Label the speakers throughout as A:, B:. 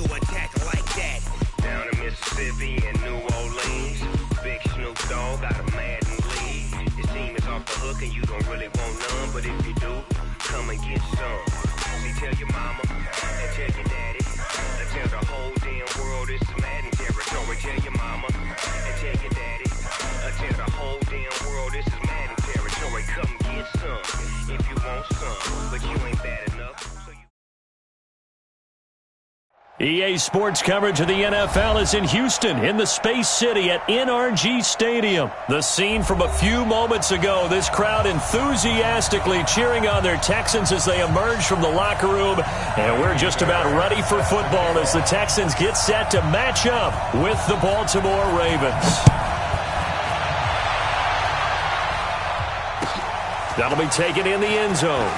A: to attack like that.
B: Down in Mississippi and New Orleans, Big Snoop Dogg got a Madden lead. Your team is off the hook and you don't really want none, but if you do, come and get some. See, tell your mama and tell your daddy, and tell the whole damn world this is Madden territory. Tell your mama and tell your daddy, and tell the whole damn world this is Madden territory. Come get some if you want some, but you ain't bad enough. So you
C: EA Sports coverage of the NFL is in Houston, in the Space City at NRG Stadium. The scene from a few moments ago, this crowd enthusiastically cheering on their Texans as they emerge from the locker room. And we're just about ready for football as the Texans get set to match up with the Baltimore Ravens. That'll be taken in the end zone.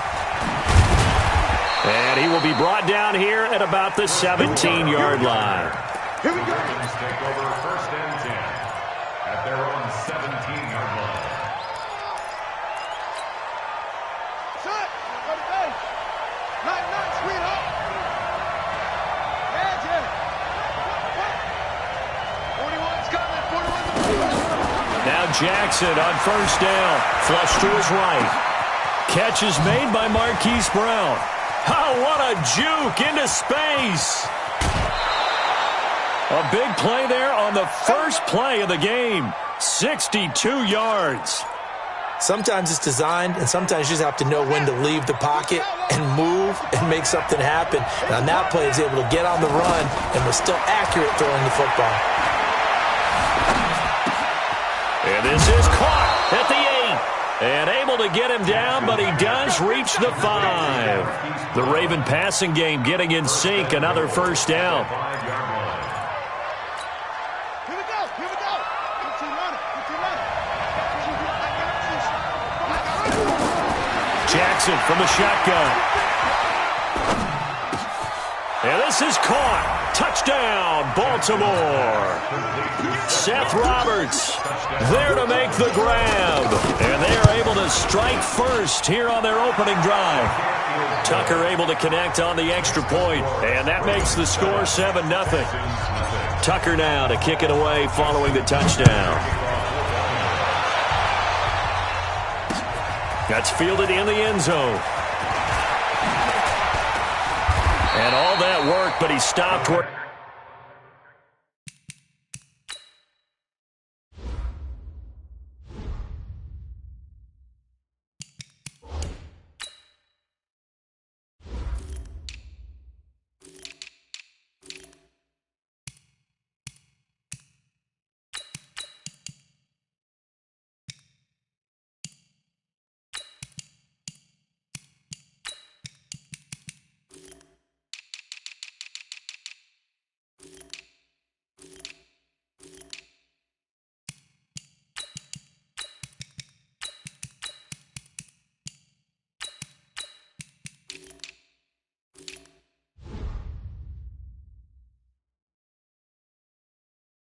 C: And he will be brought down here at about the 17-yard line.
D: Here we go. Ravens take over first and 10 at their own 17-yard line.
E: Shut! Go to base. Night, sweetheart. Yeah. 41's coming. 41's.
C: Now Jackson on first down. Flush to his right. Catch is made by Marquise Brown. Oh, what a juke into space. A big play there on the first play of the game. 62 yards.
F: Sometimes it's designed, and sometimes you just have to know when to leave the pocket and move and make something happen. And on that play, he's able to get on the run and was still accurate throwing the football.
C: And this is caught at the 8. And able to get him down, but he does reach the 5. The Raven passing game getting in sync. Another first down.
E: Here we go.
C: Jackson from the shotgun. And this is caught. Touchdown, Baltimore. Seth Roberts there to make the grab. And they are able to strike first here on their opening drive. Tucker able to connect on the extra point, and that makes the score 7-0. Tucker now to kick it away following the touchdown. That's fielded in the end zone. And all that work, but he stopped work.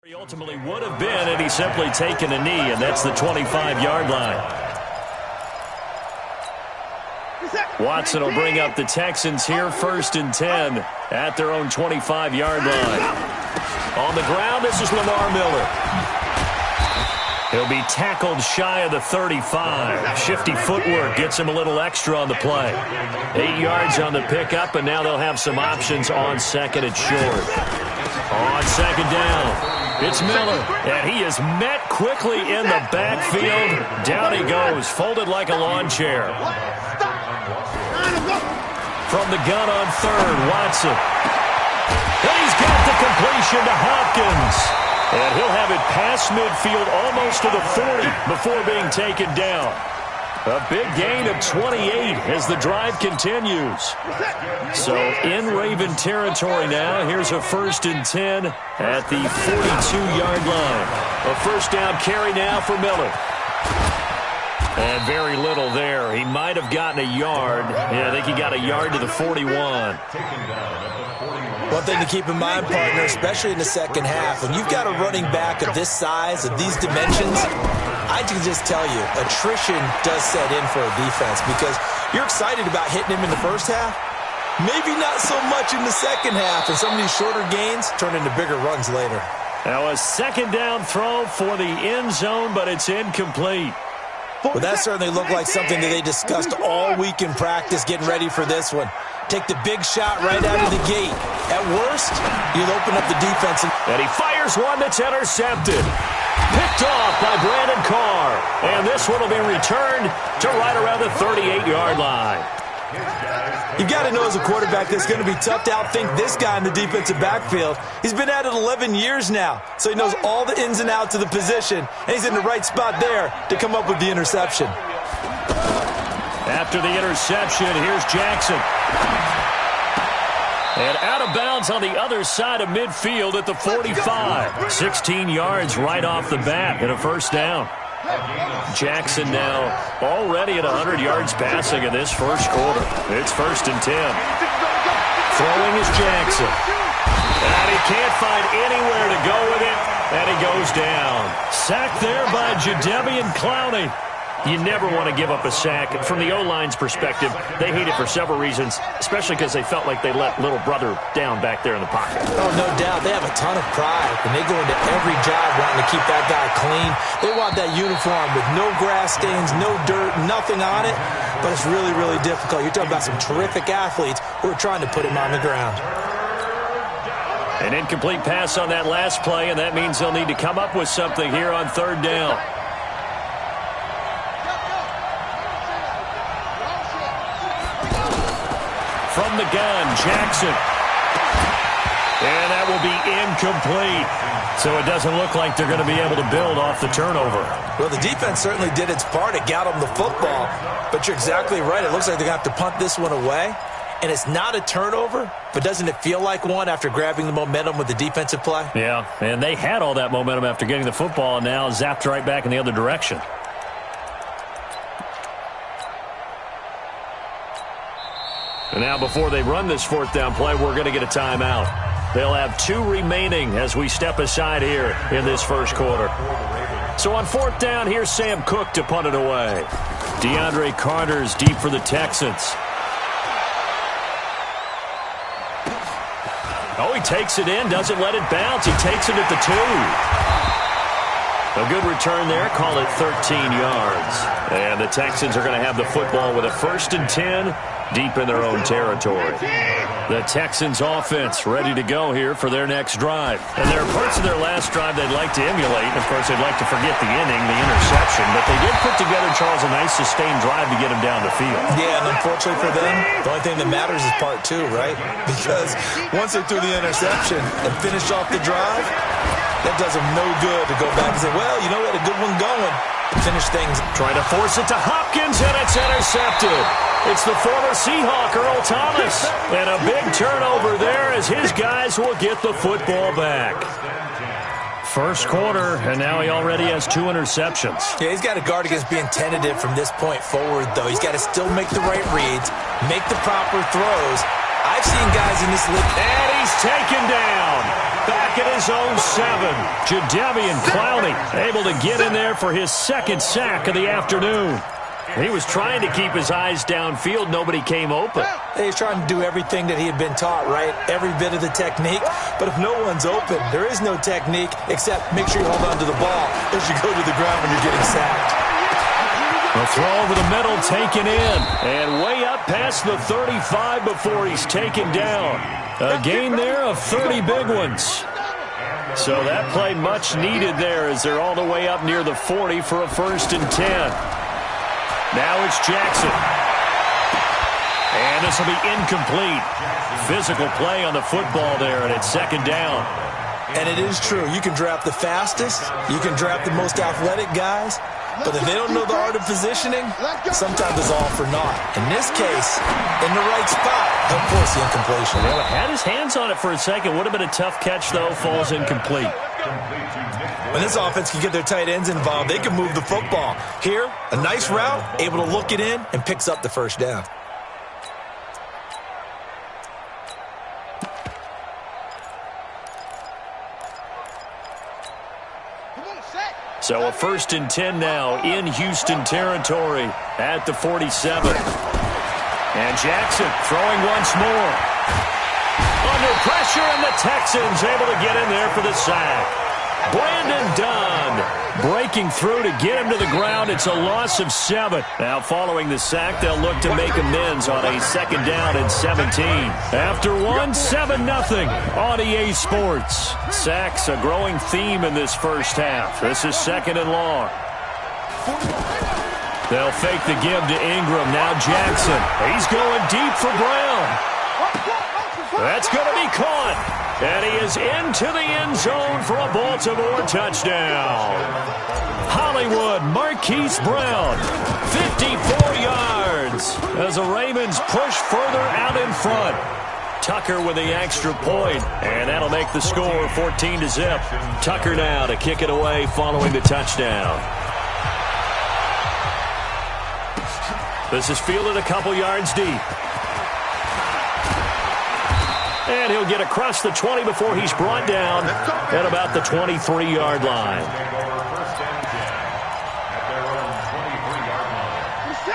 C: He ultimately would have been had he simply taken a knee, and that's the 25-yard line. Watson will bring up the Texans here first and 10 at their own 25-yard line. On the ground, this is Lamar Miller. He'll be tackled shy of the 35. Shifty footwork gets him a little extra on the play. 8 yards on the pickup, and now they'll have some options on second and short. On second down. It's Miller, and he is met quickly in the backfield. Down he goes, folded like a lawn chair. From the gun on third, Watson. And he's got the completion to Hopkins. And he'll have it past midfield almost to the 40 before being taken down. A big gain of 28 as the drive continues. So in Raven territory now, here's a first and 10 at the 42-yard line. A first down carry now for Miller. And very little there. He might have gotten a yard. Yeah, I think he got a yard to the 41.
F: One thing to keep in mind, partner, especially in the second half, when you've got a running back of this size, of these dimensions, I can just tell you, attrition does set in for a defense because you're excited about hitting him in the first half, Maybe not so much in the second half, and some of these shorter gains turn into bigger runs later.
C: Now a second down throw for the end zone, but it's incomplete.
F: Well, that certainly looked like something that they discussed all week in practice getting ready for this one. Take the big shot right out of the gate. At worst, you'll open up the defense.
C: And he fires one that's intercepted. Picked off by Brandon Carr. And this one will be returned to right around the 38-yard line.
F: You've got to know as a quarterback that it's going to be tough to outthink this guy in the defensive backfield. He's been at it 11 years now, so he knows all the ins and outs of the position, and he's in the right spot there to come up with the interception.
C: After the interception, here's Jackson. And out of bounds on the other side of midfield at the 45. 16 yards right off the bat and a first down. Jackson now already at 100 yards passing in this first quarter. It's 1st and 10. Throwing is Jackson. And he can't find anywhere to go with it. And he goes down. Sacked there by Jadeveon Clowney. You never want to give up a sack. From the O-line's perspective, they hate it for several reasons, especially because they felt like they let little brother down back there in the pocket.
F: Oh, no doubt. They have a ton of pride, and they go into every job wanting to keep that guy clean. They want that uniform with no grass stains, no dirt, nothing on it, but it's really, really difficult. You're talking about some terrific athletes who are trying to put him on the ground.
C: An incomplete pass on that last play, and that means they'll need to come up with something here on 3rd down. From the gun, Jackson. And that will be incomplete. So it doesn't look like they're going to be able to build off the turnover.
F: Well, the defense certainly did its part. It got them the football. But you're exactly right. It looks like they're going to have to punt this one away. And it's not a turnover, but doesn't it feel like one after grabbing the momentum with the defensive play?
C: Yeah, and they had all that momentum after getting the football and now zapped right back in the other direction. And now before they run this 4th down play, we're going to get a timeout. They'll have 2 remaining as we step aside here in this first quarter. So on 4th down, here's Sam Cook to punt it away. DeAndre Carter's deep for the Texans. Oh, he takes it in, doesn't let it bounce. He takes it at the 2. A good return there, call it 13 yards. And the Texans are going to have the football with a 1st and 10 deep in their own territory. The Texans offense ready to go here for their next drive. And there are parts of their last drive they'd like to emulate. Of course, they'd like to forget the inning, the interception. But they did put together, Charles, a nice sustained drive to get them down the field.
F: Yeah, and unfortunately for them, the only thing that matters is part 2, right? Because once they threw the interception and finished off the drive, that does them no good to go back and say, well, you know, we had a good one going. Finish things.
C: Trying to force it to Hopkins, and it's intercepted. It's the former Seahawk, Earl Thomas. And a big turnover there as his guys will get the football back. First quarter, and now he already has 2 interceptions.
F: Yeah, he's got to guard against being tentative from this point forward, though. He's got to still make the right reads, make the proper throws. I've seen guys in this league.
C: And he's taken down. Back at his own 7. Jadeveon Clowney able to get in there for his 2nd sack of the afternoon. He was trying to keep his eyes downfield. Nobody came open.
F: He's trying to do everything that he had been taught, right? Every bit of the technique. But if no one's open, there is no technique except make sure you hold on to the ball as you go to the ground when you're getting sacked.
C: A throw over the middle, taken in. And way up past the 35 before he's taken down. A gain there of 30 big ones. So that play much needed there as they're all the way up near the 40 for a 1st and 10. Now it's Jackson. And this will be incomplete. Physical play on the football there, and it's 2nd down.
F: And it is true. You can draft the fastest. You can draft the most athletic guys. But if they don't know the art of positioning, sometimes it's all for naught. In this case, in the right spot, they'll force the incompletion.
C: Well, had his hands on it for a second. Would have been a tough catch, though. Falls incomplete.
F: When this offense can get their tight ends involved, they can move the football. Here, a nice route, able to look it in, and picks up the 1st down.
C: So a 1st and 10 now in Houston territory at the 47. And Jackson throwing once more. Under pressure, and the Texans able to get in there for the sack. Brandon Dunn breaking through to get him to the ground. It's a loss of 7. Now following the sack, they'll look to make amends on a 2nd down and 17. After 7-0 on EA Sports. Sacks a growing theme in this first half. This is 2nd and long. They'll fake the give to Ingram. Now Jackson. He's going deep for Brown. That's going to be caught. And he is into the end zone for a Baltimore touchdown. Hollywood Marquise Brown, 54 yards as the Ravens push further out in front. Tucker with the extra point, and that'll make the score 14-0. Tucker now to kick it away following the touchdown. This is fielded a couple yards deep. And he'll get across the 20 before he's brought down at about the 23-yard line.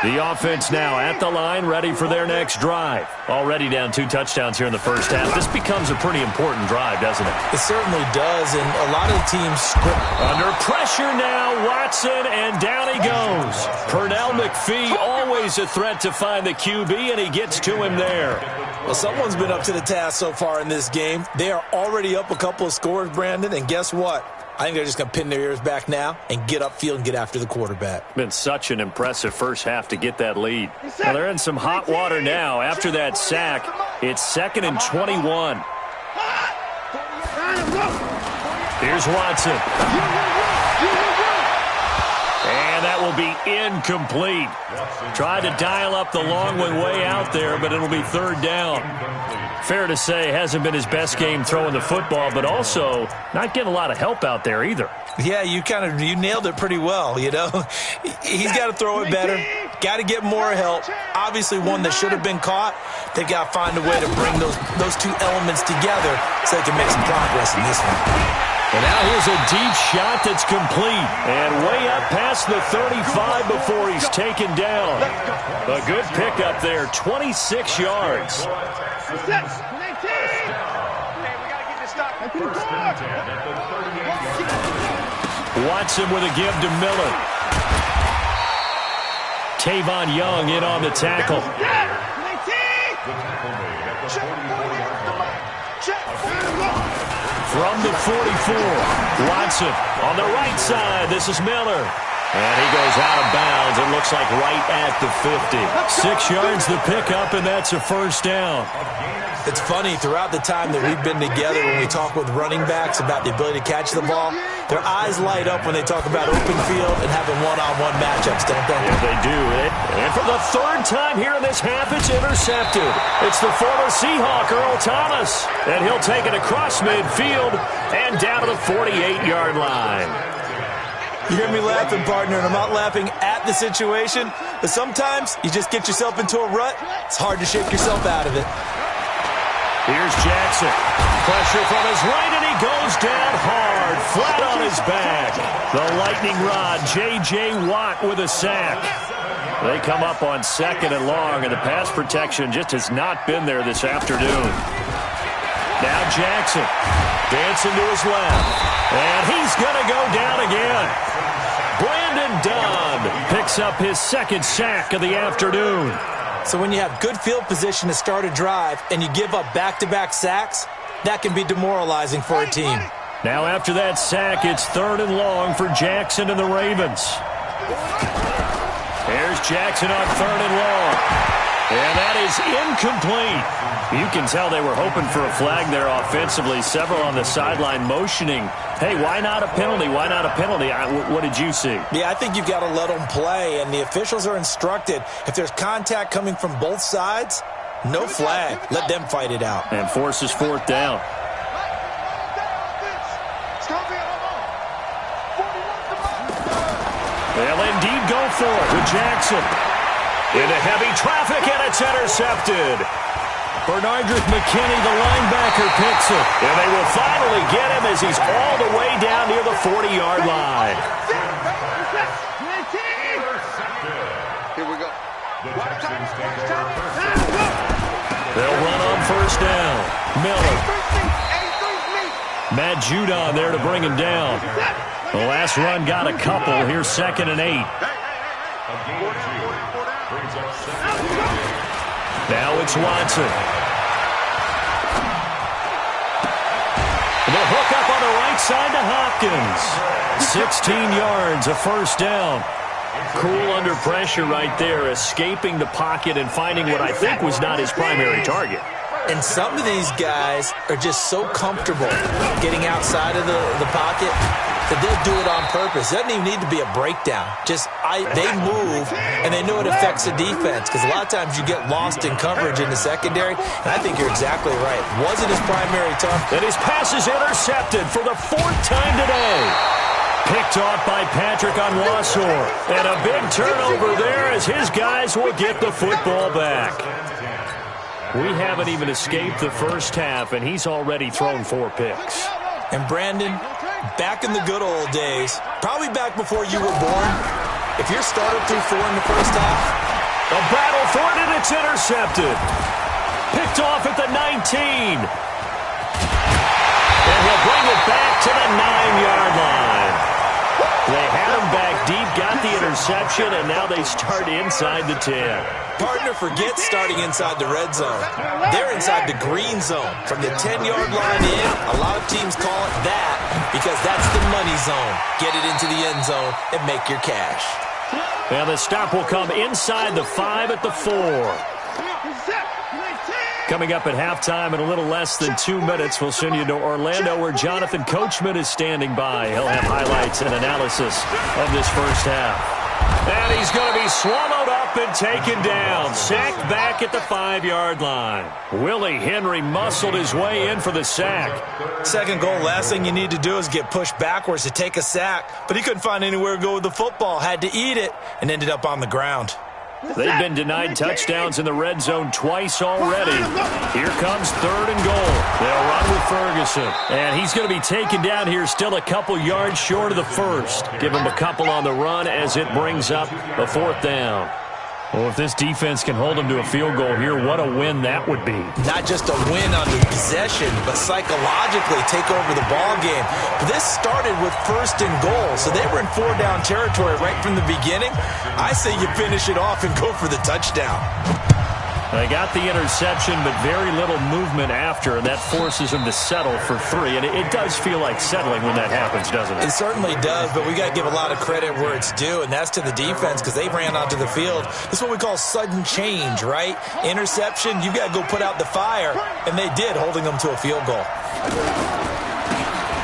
C: The offense now at the line, ready for their next drive. Already down 2 touchdowns here in the first half. This becomes a pretty important drive, doesn't it?
F: It certainly does, and a lot of the teams script.
C: Under pressure now, Watson, and down he goes. Pernell McPhee, always a threat to find the QB, and he gets to him there.
F: Well, someone's been up to the task so far in this game. They are already up a couple of scores, Brandon, and guess what? I think they're just going to pin their ears back now and get upfield and get after the quarterback.
C: Been such an impressive first half to get that lead. Well, they're in some hot water now. After that sack, it's 2nd and 21. Here's Watson. And that will be incomplete. Tried to dial up the long one way out there, but it'll be 3rd down. Fair to say, hasn't been his best game throwing the football, but also not getting a lot of help out there either.
F: Yeah, you nailed it pretty well, you know. He's got to throw it better. Got to get more help. Obviously one that should have been caught. They got to find a way to bring those 2 elements together so they can make some progress in this one.
C: And now here's a deep shot that's complete. And way up past the 35 before he's taken down. A good pickup there, 26 yards. Watson with a give to Miller. Tavon Young in on the tackle. From the 44, Watson on the right side. This is Miller. And he goes out of bounds. It looks like right at the 50. 6 yards the pickup, and that's a 1st down.
F: It's funny, throughout the time that we've been together, when we talk with running backs about the ability to catch the ball, their eyes light up when they talk about open field and having one-on-one matchups, don't they?
C: Yeah, they do. And for the 3rd time here in this half, it's intercepted. It's the former Seahawk, Earl Thomas. And he'll take it across midfield and down to the 48-yard line.
F: You hear me laughing, partner, and I'm not laughing at the situation, but sometimes you just get yourself into a rut. It's hard to shake yourself out of it.
C: Here's Jackson. Pressure from his right, and he goes down hard, flat on his back. The lightning rod, J.J. Watt with a sack. They come up on 2nd and long, and the pass protection just has not been there this afternoon. Now Jackson dancing to his left, and he's going to go down again. Brandon Dunn picks up his 2nd sack of the afternoon.
F: So when you have good field position to start a drive and you give up back-to-back sacks, that can be demoralizing for a team.
C: Now after that sack, it's 3rd and long for Jackson and the Ravens. There's Jackson on 3rd and long. And that is incomplete. You can tell they were hoping for a flag there offensively. Several on the sideline motioning, hey, why not a penalty? Why not a penalty? What did you see?
F: Yeah, I think you've got to let them play, and the officials are instructed. If there's contact coming from both sides, no flag. Let them fight it out.
C: And forces 4th down. They'll indeed go for it with Jackson. Into heavy traffic, and it's intercepted. Bernardrick McKinney, the linebacker, picks it. And they will finally get him as he's all the way down near the 40-yard line.
E: Here we go.
D: Texans take over first down.
C: They'll run on first down. Miller. Matt Judon there to bring him down. The last run got a couple. Here's 2nd and 8. Now it's Watson. The hook up on the right side to Hopkins. 16 yards, a first down. Cool under pressure right there, escaping the pocket and finding what I think was not his primary target.
F: And some of these guys are just so comfortable getting outside of the pocket that they'll do it on purpose. It doesn't even need to be a breakdown. They move, and they know it affects the defense, because a lot of times you get lost in coverage in the secondary, and I think you're exactly right. Wasn't his primary target.
C: And his pass is intercepted for the 4th time today. Picked off by Patrick Onwuasor. And a big turnover there as his guys will get the football back. We haven't even escaped the first half, and he's already thrown 4 picks.
F: And Brandon, back in the good old days, probably back before you were born, if your starter threw 4 in the first half.
C: A battle for it, and it's intercepted. Picked off at the 19. And he'll bring it back to the 9-yard line. They had him back deep, got the interception, and now they start inside the 10.
F: Partner, forget starting inside the red zone. They're inside the green zone. From the 10-yard line in, a lot of teams call it that because that's the money zone. Get it into the end zone and make your cash.
C: And the stop will come inside the 5 at the 4. Coming up at halftime in a little less than 2 minutes, we'll send you to Orlando where Jonathan Coachman is standing by. He'll have highlights and analysis of this first half. And he's going to be swallowed up and taken down. Sacked back at the 5-yard line. Willie Henry muscled his way in for the sack.
F: Second goal, last thing you need to do is get pushed backwards to take a sack. But he couldn't find anywhere to go with the football. Had to eat it and ended up on the ground.
C: They've been denied touchdowns in the red zone twice already. Here comes 3rd and goal. They'll run with Ferguson. And he's going to be taken down here still a couple yards short of the first. Give him a couple on the run as it brings up a 4th down. Well, if this defense can hold them to a field goal here, what a win that would be.
F: Not just a win on the possession, but psychologically take over the ball game. This started with 1st and goal, so they were in 4-down territory right from the beginning. I say you finish it off and go for the touchdown.
C: They got the interception, but very little movement after, and that forces them to settle for 3. And it does feel like settling when that happens, doesn't it?
F: It certainly does, but we got to give a lot of credit where it's due, and that's to the defense because they ran onto the field. This is what we call sudden change, right? Interception, you got to go put out the fire, and they did, holding them to a field goal.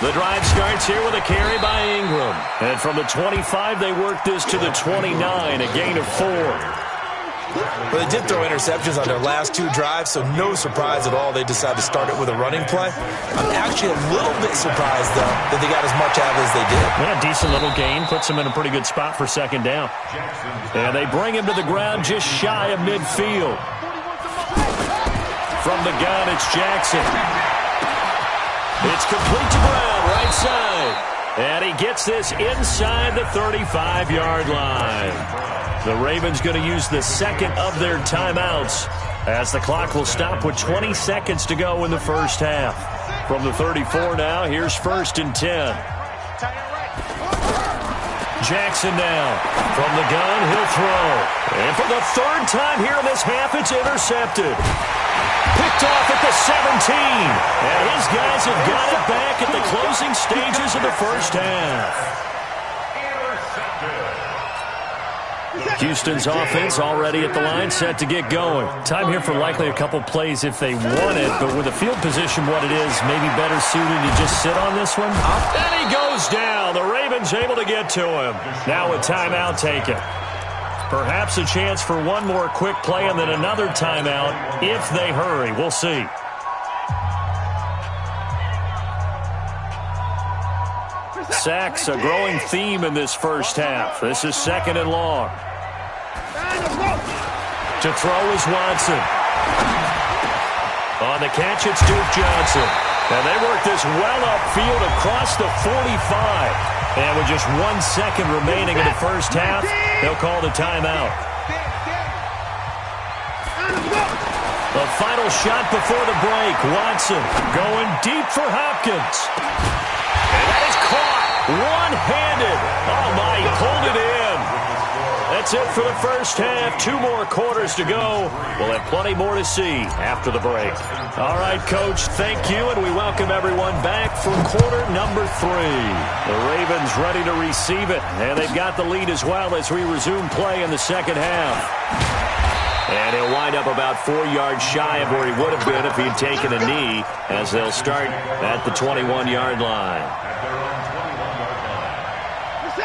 C: The drive starts here with a carry by Ingram. And from the 25, they work this to the 29, a gain of 4.
F: Well, they did throw interceptions on their last 2 drives, so no surprise at all they decided to start it with a running play. I'm actually a little bit surprised, though, that they got as much out as they did.
C: Yeah, decent little gain. Puts them in a pretty good spot for 2nd down. And they bring him to the ground just shy of midfield. From the gun, it's Jackson. It's complete to Brown, right side. And he gets this inside the 35-yard line. The Ravens going to use the 2nd of their timeouts as the clock will stop with 20 seconds to go in the first half. From the 34 now, here's 1st and 10. Jackson now. From the gun, he'll throw. And for the 3rd time here in this half, it's intercepted. Picked off at the 17. And his guys have got it back at the closing stages of the first half. Houston's offense already at the line, set to get going. Time here for likely a couple plays if they want it, but with the field position what it is, maybe better suited to just sit on this one. And he goes down. The Ravens able to get to him. Now a timeout taken. Perhaps a chance for one more quick play and then another timeout if they hurry. We'll see. Sacks, a growing theme in this first half. This is 2nd and long. To throw is Watson. On the catch, it's Duke Johnson. And they work this well upfield across the 45. And with just 1 second remaining in the first half, they'll call the timeout. The final shot before the break. Watson going deep for Hopkins. And that is caught one-handed. Oh, my, he pulled it in. That's it for the first half. 2 more quarters to go. We'll have plenty more to see after the break. All right, Coach, thank you, and we welcome everyone back for quarter number 3. The Ravens ready to receive it, and they've got the lead as well as we resume play in the second half. And he'll wind up about 4 yards shy of where he would have been if he'd taken a knee, as they'll start at the 21-yard line.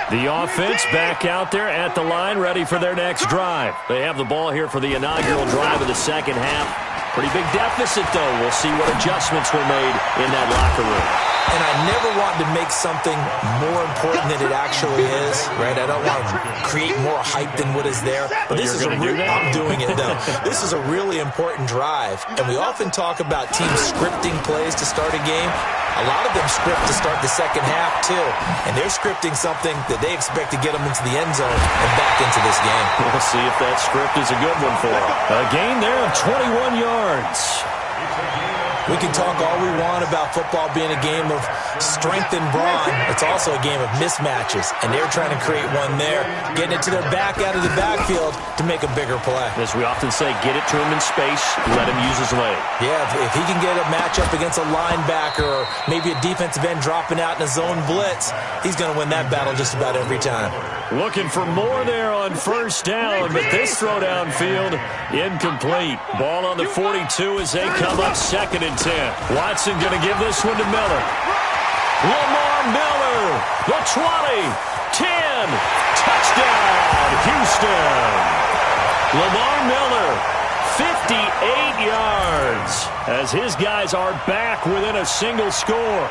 C: The offense back out there at the line, ready for their next drive. They have the ball here for the inaugural drive of the second half. Pretty big deficit, though. We'll see what adjustments were made in that locker room.
F: And I never want to make something more important than it actually is, right? I don't want to create more hype than what is there. But this is I'm doing it, though. This is a really important drive. And we often talk about teams scripting plays to start a game. A lot of them script to start the second half, too. And they're scripting something that they expect to get them into the end zone and back into this game.
C: We'll see if that script is a good one for them. A gain there of 21 yards.
F: We can talk all we want about football being a game of strength and brawn. It's also a game of mismatches, and they're trying to create one there, getting it to their back out of the backfield to make a bigger play.
C: As we often say, get it to him in space, let him use his leg.
F: Yeah, if he can get a matchup against a linebacker or maybe a defensive end dropping out in a zone blitz, he's going to win that battle just about every time.
C: Looking for more there on first down, but this throw downfield incomplete. Ball on the 42 as they come up 2nd and 10. Watson going to give this one to Miller. Lamar Miller, the 20, 10, touchdown, Houston. Lamar Miller, 58 yards, as his guys are back within a single score.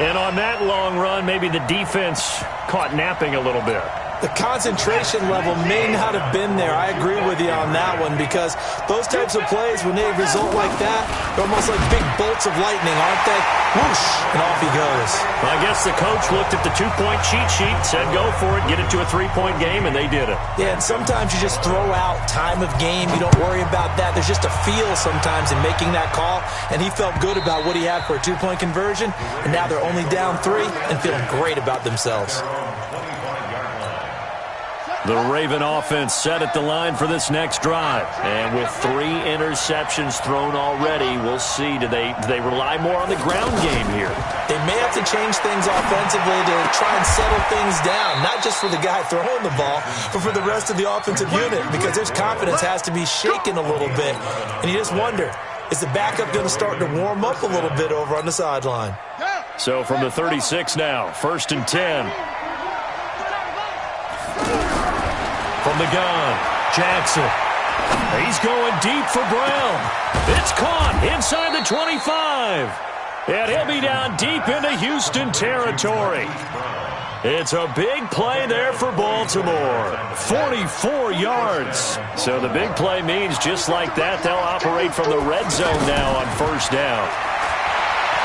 C: And on that long run, maybe the defense caught napping a little bit.
F: The concentration level may not have been there. I agree with you on that one, because those types of plays, when they result like that, they're almost like big bolts of lightning, aren't they? Whoosh, and off he goes.
C: Well, I guess the coach looked at the 2-point cheat sheet, said go for it, get it to a 3-point game, and they did it.
F: Yeah, and sometimes you just throw out time of game. You don't worry about that. There's just a feel sometimes in making that call, and he felt good about what he had for a 2-point conversion, and now they're only down 3 and feeling great about themselves.
C: The Raven offense set at the line for this next drive. And with 3 interceptions thrown already, we'll see. Do they rely more on the ground game here?
F: They may have to change things offensively to try and settle things down, not just for the guy throwing the ball, but for the rest of the offensive unit, because their confidence has to be shaken a little bit. And you just wonder, is the backup going to start to warm up a little bit over on the sideline?
C: So from the 36 now, 1st and 10. From the gun, Jackson. He's going deep for Brown. It's caught inside the 25. And he'll be down deep into Houston territory. It's a big play there for Baltimore. 44 yards. So the big play means just like that, they'll operate from the red zone now on first down.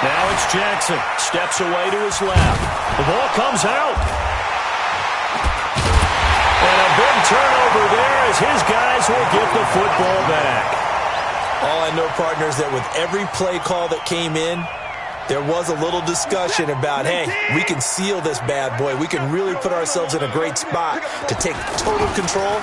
C: Now it's Jackson. Steps away to his left. The ball comes out. And a big turnover there as his guys will get the football back.
F: All I know, partners, that with every play call that came in, there was a little discussion about, hey, we can seal this bad boy. We can really put ourselves in a great spot to take total control,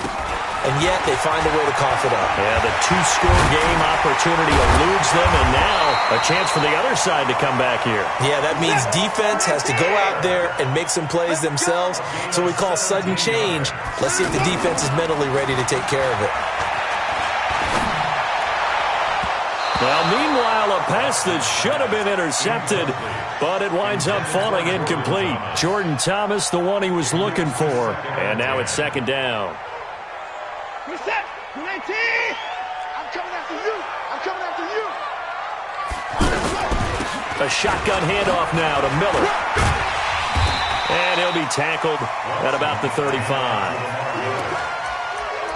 F: and yet they find a way to cough it up.
C: Yeah, the 2-score game opportunity eludes them, and now a chance for the other side to come back here.
F: Yeah, that means defense has to go out there and make some plays themselves. So we call sudden change. Let's see if the defense is mentally ready to take care of it.
C: Well, meanwhile, a pass that should have been intercepted, but it winds up falling incomplete. Jordan Thomas, the one he was looking for. And now it's 2nd down.
E: Reset! 19! I'm coming after you! I'm coming after you!
C: A shotgun handoff now to Miller. And he'll be tackled at about the 35.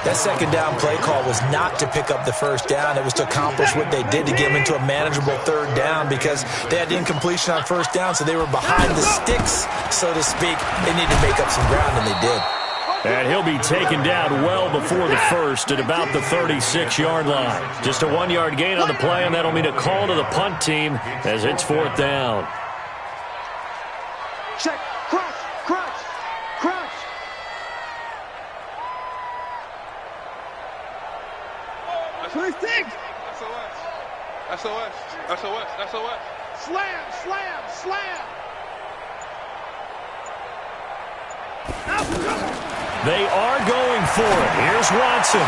F: That 2nd down play call was not to pick up the first down. It was to accomplish what they did to get them into a manageable 3rd down, because they had incompletion on first down, so they were behind the sticks, so to speak. They needed to make up some ground, and they did.
C: And he'll be taken down well before the first at about the 36-yard line. Just a 1-yard gain on the play, and that'll mean a call to the punt team as it's 4th down.
E: Check. Crunch. Crunch. Crunch.
A: SOS.
E: Slam.
C: They are going for it. Here's Watson.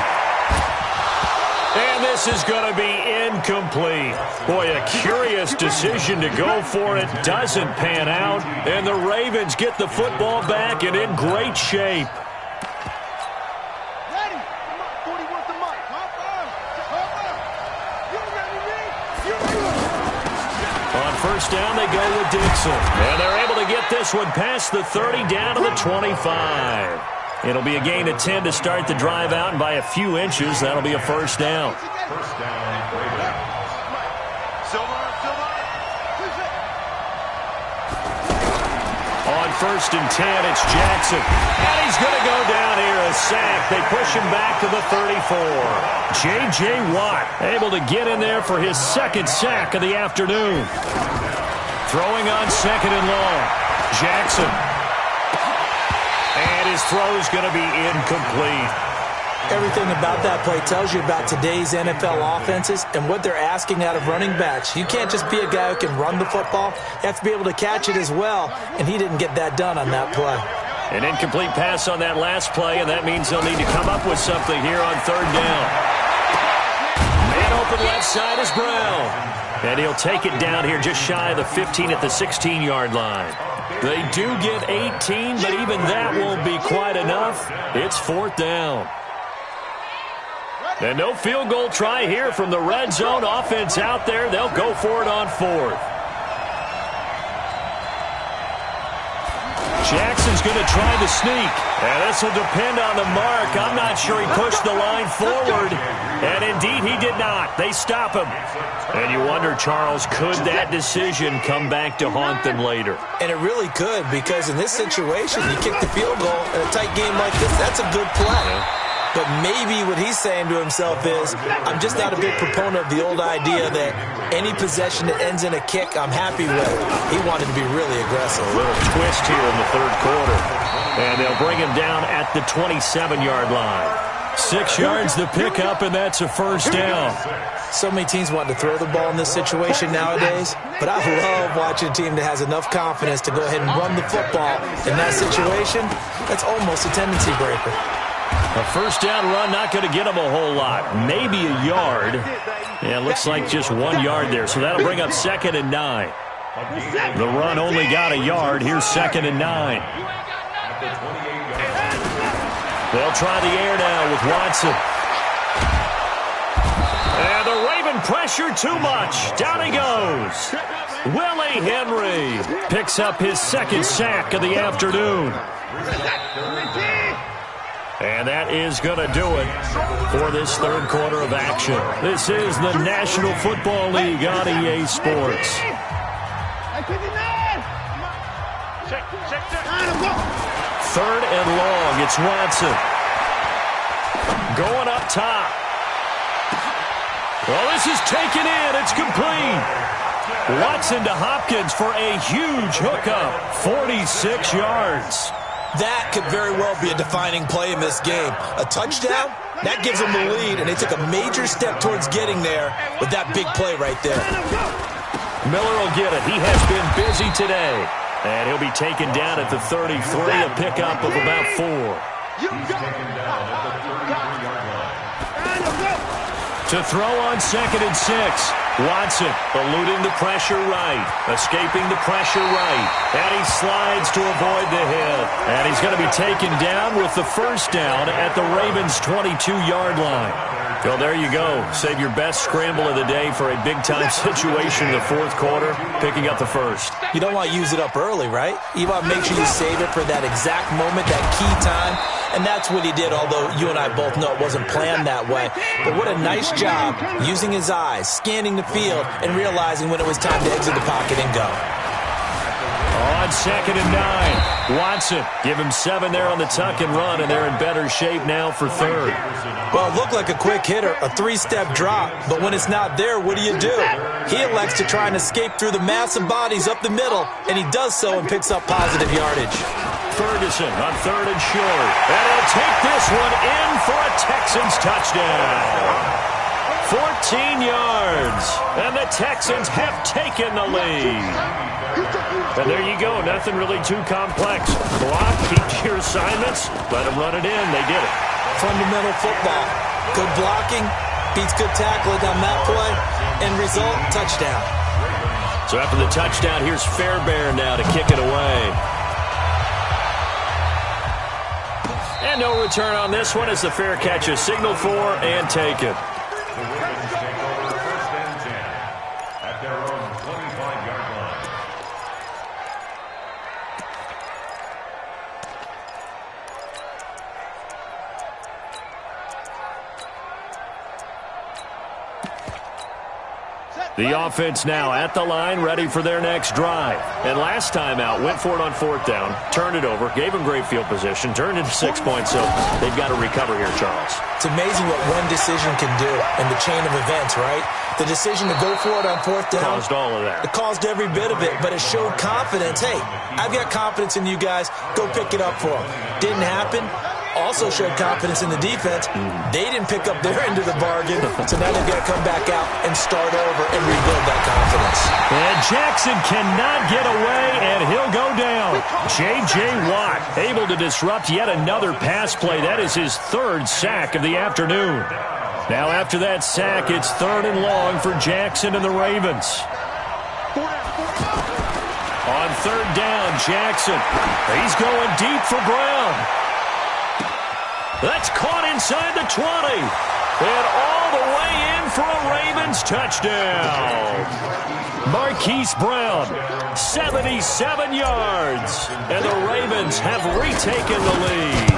C: And this is going to be incomplete. Boy, a curious decision to go for it. Doesn't pan out. And the Ravens get the football back and in great shape.
E: Ready. Come on. 40 wants the mark.
C: On first down, they go with Dixon. And they're able to get this one past the 30 down to the 25. It'll be a gain of 10 to start the drive out, and by a few inches, that'll be a first down.
D: First down, Ravens.
C: On first and 10, it's Jackson. And he's going to go down here, a sack. They push him back to the 34. J.J. Watt able to get in there for his second sack of the afternoon. Throwing on second and long. Jackson. And his throw's going to be incomplete.
F: Everything about that play tells you about today's NFL offenses and what they're asking out of running backs. You can't just be a guy who can run the football. You have to be able to catch it as well, and he didn't get that done on that play.
C: An incomplete pass on that last play, and that means they'll need to come up with something here on third down. Man open left side is Brown. And he'll take it down here just shy of the 15 at the 16-yard line. They do get 18, but even that won't be quite enough. It's 4th down. And no field goal try here from the red zone offense out there. They'll go for it on 4th. Jackson's going to try to sneak. And this will depend on the mark. I'm not sure he pushed the line forward. And indeed, he did not. They stop him. And you wonder, Charles, could that decision come back to haunt them later?
F: And it really could, because in this situation, you kick the field goal in a tight game like this, that's a good play. But maybe what he's saying to himself is, I'm just not a big proponent of the old idea that any possession that ends in a kick, I'm happy with. He wanted to be really aggressive.
C: A little twist here in the third quarter. And they'll bring him down at the 27-yard line. 6 yards the pickup, and that's a first down.
F: So many teams want to throw the ball in this situation nowadays, but I love watching a team that has enough confidence to go ahead and run the football. In that situation, that's almost a tendency breaker.
C: A first down run, not going to get him a whole lot. Maybe a yard. Yeah, it looks like just 1 yard there. So that'll bring up 2nd and 9. The run only got a yard. Here's 2nd and 9. They'll try the air now with Watson. And the Raven pressure too much. Down he goes. Willie Henry picks up his second sack of the afternoon. And that is going to do it for this third quarter of action. This is the National Football League on EA Sports. Third and long. It's Watson. Going up top. Well, this is taken in. It's complete. Watson to Hopkins for a huge hookup. 46 yards.
F: That could very well be a defining play in this game. A touchdown, that gives them the lead, and they took a major step towards getting there with that big play right there.
C: Miller will get it. He has been busy today. And he'll be taken down at the 33, a pickup of about 4. To throw on 2nd and 6. Watson eluding the pressure right, escaping the pressure right, and he slides to avoid the hit. And he's going to be taken down with the first down at the Ravens' 22-yard line. Well, there you go. Save your best scramble of the day for a big-time situation in the fourth quarter, picking up the first.
F: You don't want to use it up early, right? You want to make sure you save it for that exact moment, that key time. And that's what he did, although you and I both know it wasn't planned that way. But what a nice job using his eyes, scanning the field, and realizing when it was time to exit the pocket and go.
C: On 2nd and 9, Watson. Give him 7 there on the tuck and run, and they're in better shape now for 3rd.
F: Well, it looked like a quick hitter, a 3-step drop, but when it's not there, what do? He elects to try and escape through the massive bodies up the middle, and he does so and picks up positive yardage.
C: Ferguson on 3rd and short, and he'll take this one in for a Texans touchdown. 14 yards, and the Texans have taken the lead. And there you go, nothing really too complex. Block, keep to your assignments, let them run it in. They did it.
F: Fundamental football. Good blocking, beats good tackling on that play, end result, touchdown.
C: So after the touchdown, here's Fairbairn now to kick it away. And no return on this one as the fair catch is signaled for and taken.
D: The Ravens take over 1st and 10 at their own 25-yard line.
C: The offense now at the line, ready for their next drive. And last time out, went for it on 4th down, turned it over, gave him great field position, turned into 6 points, so they've got to recover here, Charles.
F: It's amazing what one decision can do in the chain of events, right? The decision to go for it on 4th down.
C: Caused all of that.
F: It caused every bit of it, but it showed confidence. Hey, I've got confidence in you guys. Go pick it up for them. Didn't happen. Also showed confidence in the defense. They didn't pick up their end of the bargain, so now they've got to come back out and start over and rebuild that confidence.
C: And Jackson cannot get away, and he'll go down. J.J. Watt able to disrupt yet another pass play. That is his 3rd sack of the afternoon. Now after that sack, it's 3rd and long for Jackson and the Ravens. On 3rd down, Jackson. He's going deep for Brown. That's caught inside the 20. And all the way in for a Ravens touchdown. Marquise Brown, 77 yards. And the Ravens have retaken the lead.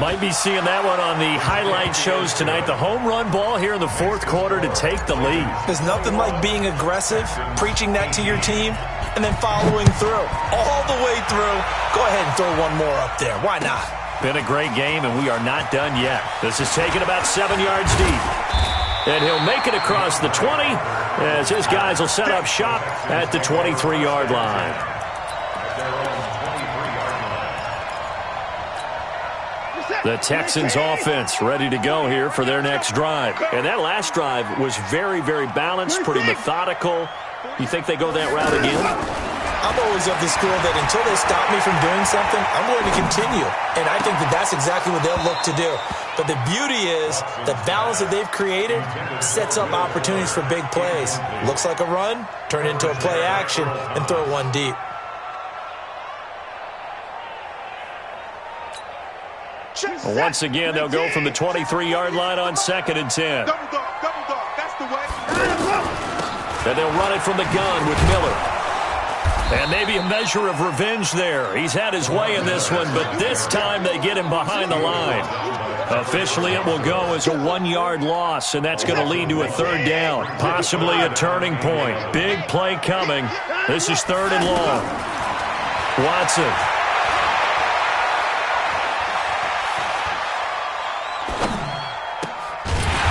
C: Might be seeing that one on the highlight shows tonight. The home run ball here in the 4th quarter to take the lead.
F: There's nothing like being aggressive, preaching that to your team, and then following through. All the way through. Go ahead and throw one more up there. Why not?
C: Been a great game, and we are not done yet. This is taken about 7 yards deep. And he'll make it across the 20 as his guys will set up shop at the 23-yard line. The Texans offense ready to go here for their next drive. And that last drive was very, very balanced, pretty methodical. You think they go that route again?
F: I'm always of the school that until they stop me from doing something, I'm going to continue. And I think that that's exactly what they'll look to do. But the beauty is the balance that they've created sets up opportunities for big plays. Looks like a run, turn it into a play action, and throw one deep.
C: Once again, they'll go from the 23-yard line on 2nd and 10.
A: Double dog, that's the way.
C: And they'll run it from the gun with Miller. And maybe a measure of revenge there. He's had his way in this one, but this time they get him behind the line. Officially, it will go as a 1-yard loss, and that's going to lead to a 3rd down, possibly a turning point. Big play coming. This is 3rd and long. Watson.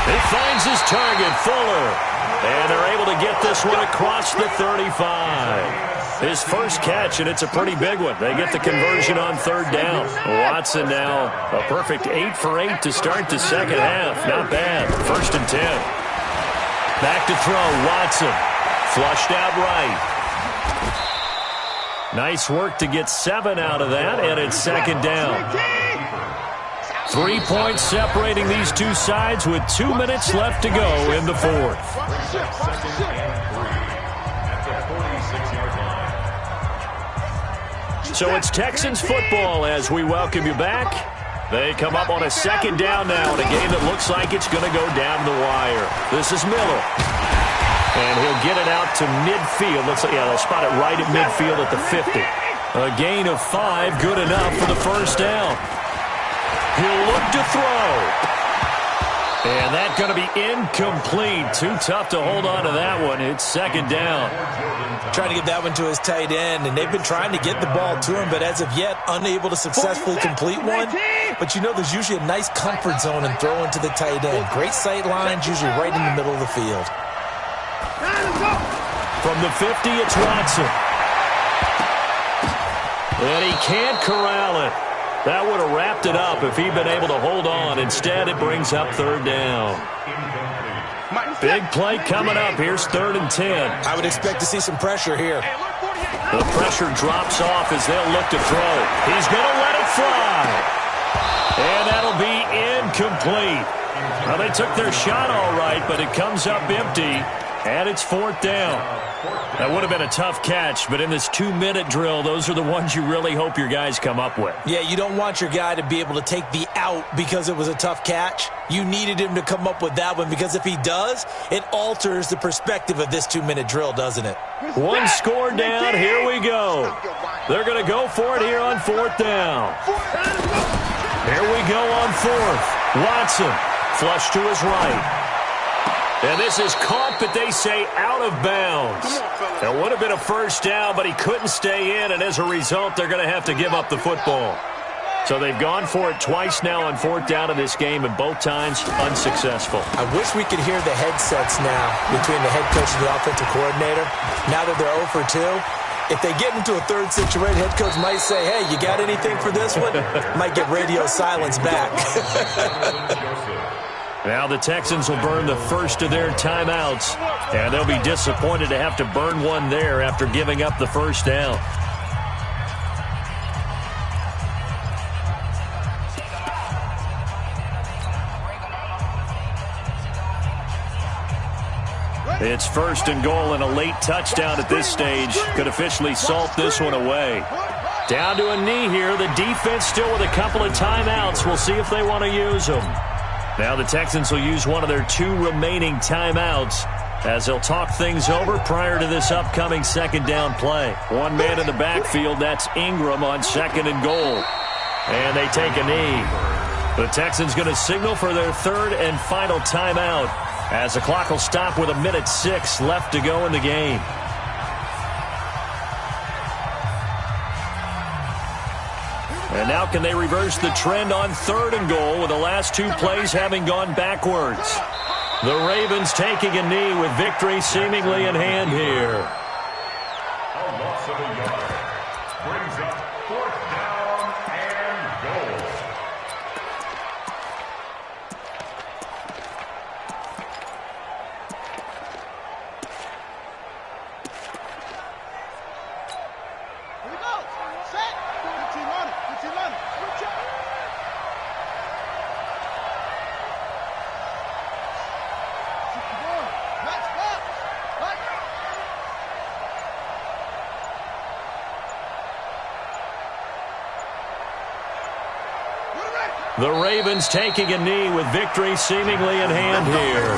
C: He finds his target, Fuller. And they're able to get this one across the 35. His first catch, and it's a pretty big one. They get the conversion on 3rd down. Watson now a perfect 8 for 8 to start the second half. Not bad. 1st and 10. Back to throw, Watson. Flushed out right. Nice work to get 7 out of that, and it's 2nd down. 3 points separating these two sides with 2 minutes left to go in the 4th. So it's Texans football as we welcome you back. They come up on a 2nd down now in a game that looks like it's going to go down the wire. This is Miller. And he'll get it out to midfield. Looks like, yeah, they'll spot it right at midfield at the 50. A gain of 5, good enough for the 1st down. He'll look to throw. And that's going to be incomplete. Too tough to hold on to that one. It's second down.
F: Trying to get that one to his tight end, and they've been trying to get the ball to him, but as of yet, unable to successfully complete one. But you know there's usually a nice comfort zone in throwing to the tight end. Great sight lines, usually right in the middle of the field.
C: From the 50, it's Watson. And he can't corral it. That would have wrapped it up if he'd been able to hold on. Instead, it brings up third down. Big play coming up. Here's 3rd and 10.
F: I would expect to see some pressure here.
C: The pressure drops off as they'll look to throw. He's going to let it fly. And that'll be incomplete. Well, they took their shot all right, but it comes up empty, and it's 4th down. That would have been a tough catch, but in this 2-minute drill, those are the ones you really hope your guys come up with.
F: Yeah, you don't want your guy to be able to take the out because it was a tough catch. You needed him to come up with that one because if he does, it alters the perspective of this 2-minute drill, doesn't it?
C: One score down. Here we go. They're going to go for it here on 4th down. Here we go on 4th. Watson, flush to his right. And this is caught, but they say out of bounds. That would have been a first down, but he couldn't stay in, and as a result, they're going to have to give up the football. So they've gone for it twice now on 4th down in this game, and both times unsuccessful.
F: I wish we could hear the headsets now between the head coach and the offensive coordinator. Now that they're 0 for 2, if they get into a third situation, head coach might say, hey, you got anything for this one? Might get radio silence back.
C: Now the Texans will burn the first of their timeouts, and they'll be disappointed to have to burn one there after giving up the first down. It's 1st and goal, and a late touchdown at this stage could officially salt this one away. Down to a knee here. The defense still with a couple of timeouts. We'll see if they want to use them. Now the Texans will use one of their 2 remaining timeouts as they'll talk things over prior to this upcoming second down play. One man in the backfield, that's Ingram on 2nd and goal. And they take a knee. The Texans going to signal for their 3rd and final timeout as the clock will stop with 1:06 left to go in the game. And now can they reverse the trend on 3rd and goal with the last 2 plays having gone backwards? The Ravens taking a knee with victory seemingly in hand here.
D: A loss of a yard brings up 4th down and goal.
E: Here we go. Set. Good team on it. Good team on it. Good job.
C: The Ravens taking a knee with victory seemingly in hand here.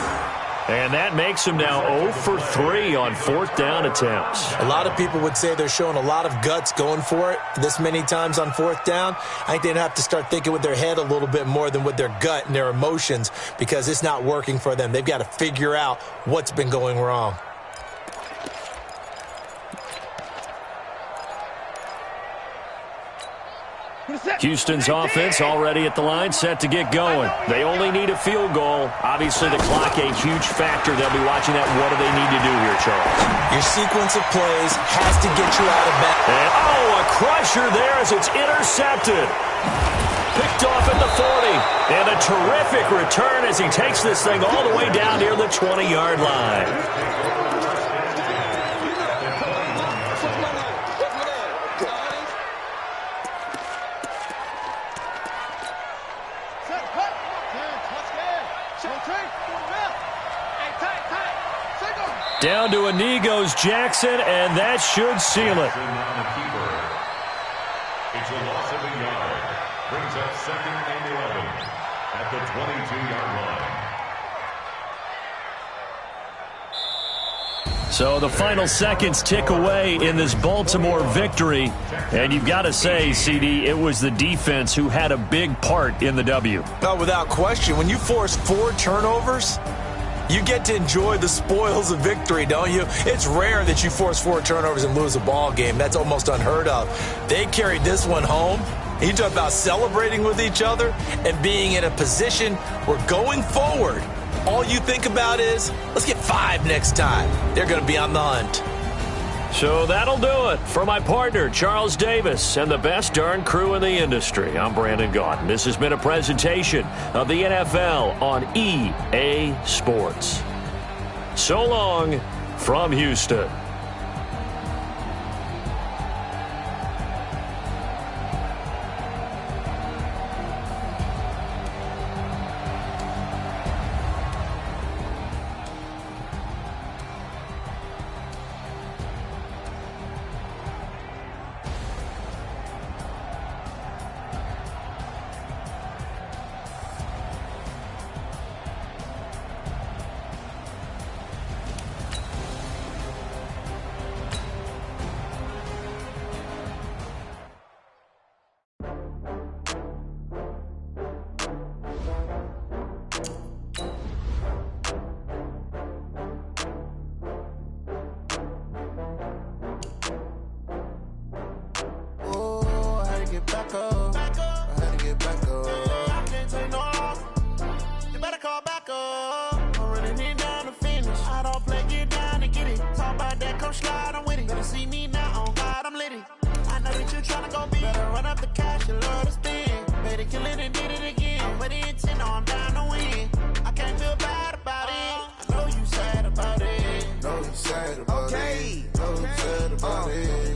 C: And that makes them now 0 for 3 on 4th down attempts.
F: A lot of people would say they're showing a lot of guts going for it this many times on 4th down. I think they'd have to start thinking with their head a little bit more than with their gut and their emotions because it's not working for them. They've got to figure out what's been going wrong.
C: Houston's offense already at the line, set to get going. They only need a field goal. Obviously, the clock a huge factor. They'll be watching that. What do they need to do here, Charles?
F: Your sequence of plays has to get you out of bed.
C: And, a crusher there as it's intercepted. Picked off at the 40. And a terrific return as he takes this thing all the way down near the 20-yard line. Down to a knee goes Jackson, and that should seal it.
D: It's a loss of a yard. Brings up 2nd and 11 at the 22-yard line.
C: So the final seconds tick away in this Baltimore victory. And you've got to say, CD, it was the defense who had a big part in the W.
F: No, without question. When you force 4 turnovers, you get to enjoy the spoils of victory, don't you? It's rare that you force 4 turnovers and lose a ball game. That's almost unheard of. They carried this one home. You talk about celebrating with each other and being in a position where going forward, all you think about is, let's get 5 next time. They're going to be on the hunt.
C: So that'll do it. For my partner, Charles Davis, and the best darn crew in the industry, I'm Brandon Gaudin. This has been a presentation of the NFL on EA Sports. So long from Houston.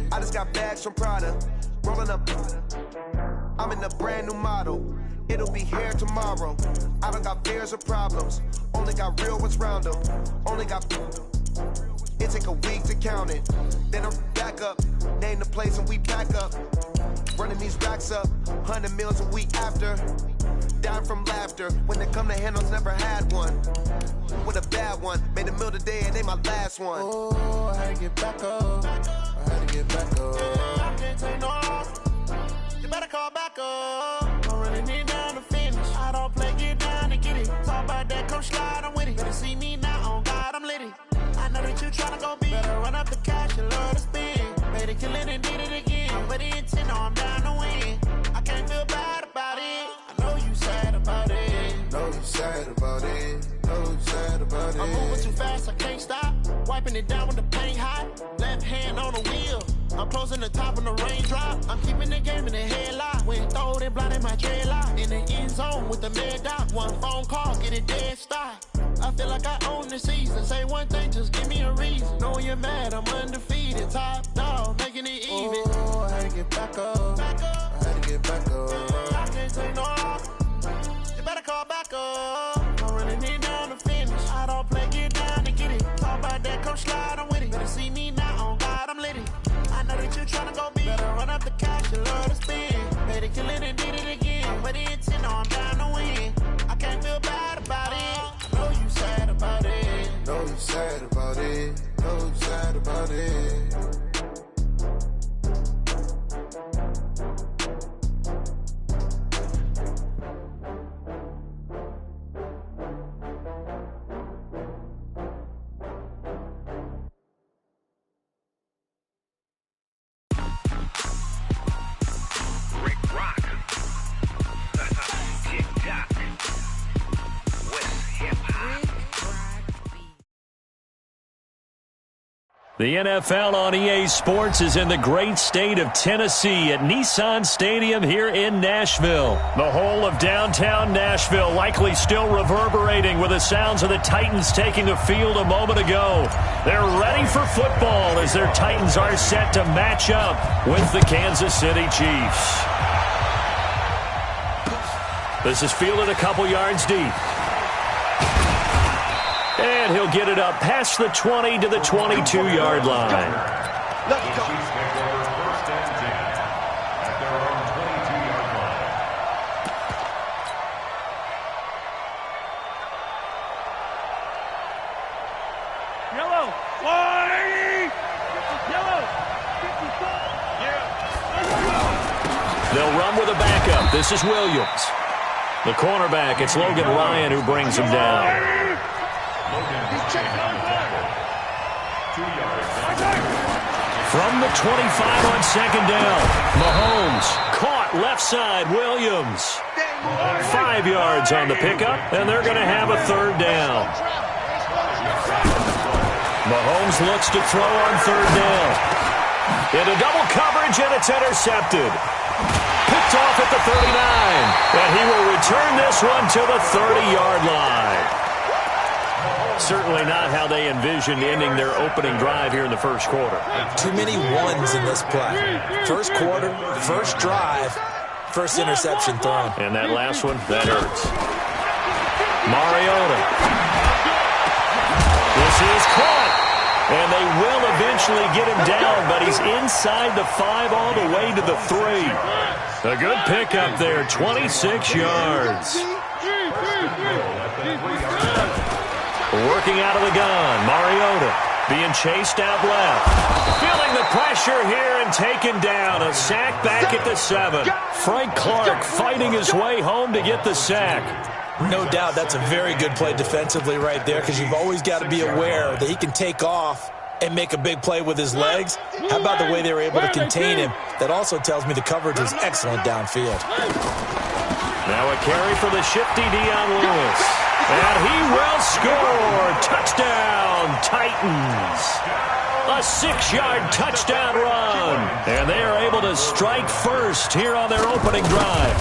G: I just got bags from Prada, rolling up. I'm in a brand new model. It'll be here tomorrow. I don't got fears or problems. Only got real ones round them. Only got. It take a week to count it. Then I'm back up. Name the place and we pack up. Running these racks up. 100 meals a week after. Down from laughter. When they come to handles, never had one. With a bad one. Made a meal today and they my last one.
H: Oh, I had to get back up. I had to get back up. I can't take no off. You better call back up. I'm running it down to finish. I don't play, get down and get it. Talk about that, come slide, I'm with it. Better see me now, on God, I'm litty. I know that you tryna go big. Better run up the cash, you love to spend. Made a killing and did it again. But the intent, no, I'm down to win. I can't feel bad about it. I know you sad about it.
G: Know you sad about it. Know you sad about it.
H: I'm moving too fast, I can't stop. Wiping it down with the paint hot. Left hand on the wheel. I'm closing the top on the raindrop. I'm keeping the game in the headlock. When throwed and blinded my dreadlock. In the end zone with the mad dot. One phone call, get it dead stop. I feel like I own the season. Say one thing, just give me a reason. Knowing you're mad, I'm undefeated. Top dog, making it even.
G: Oh, I had to get back up. I had to get back up.
H: I can't take no off. You better call back up. I'm running it down to finish. I don't play, get down to get it. Talk about that, come slide, I'm with it. Better see me now, on God, I'm litty. I know that you tryna go big. Better run up the cash, you love to spend. Made a killing and did it again. But the intent, no, I'm down to win. I can't feel bad about it. I know you sad about it.
G: Know you sad about it. Know you sad about it.
B: Rick Rock. TikTok. West Hip Hop.
C: The NFL on EA Sports is in the great state of Tennessee at Nissan Stadium here in Nashville. The whole of downtown Nashville likely still reverberating with the sounds of the Titans taking the field a moment ago. They're ready for football as their Titans are set to match up with the Kansas City Chiefs. This is fielded a couple yards deep. And he'll get it up past the 20 to the 22-yard line.
D: Let's go. Chiefs take over first and 10 at their own 22-yard line.
E: Yellow. 180. Yellow. 54.
C: They'll run with a backup. This is Williams. The cornerback, it's Logan Ryan who brings him down. From the 25 on second down, Mahomes caught left side, Williams. 5 yards on the pickup, and they're going to have a third down. Mahomes looks to throw on third down. Into double coverage, and it's intercepted. Picked off at the 39, and he will return this one to the 30-yard line. Certainly not how they envisioned ending their opening drive here in the first quarter.
F: Too many ones in this play. First quarter, first drive, first interception thrown.
C: And that last one, that hurts. Mariota. This is caught. And they will eventually get him down, but he's inside the 5 all the way to the 3. A good pickup there, 26 yards. Working out of the gun, Mariota being chased out left. Feeling the pressure here and taken down. A sack back at the 7. Frank Clark fighting his way home to get the sack.
F: No doubt that's a very good play defensively right there, because you've always got to be aware that he can take off and make a big play with his legs. How about the way they were able to contain him? That also tells me the coverage was excellent downfield.
C: Now a carry for the shifty Dion Lewis. And he will score. Touchdown, Titans. A 6-yard touchdown run. And they are able to strike first here on their opening drive.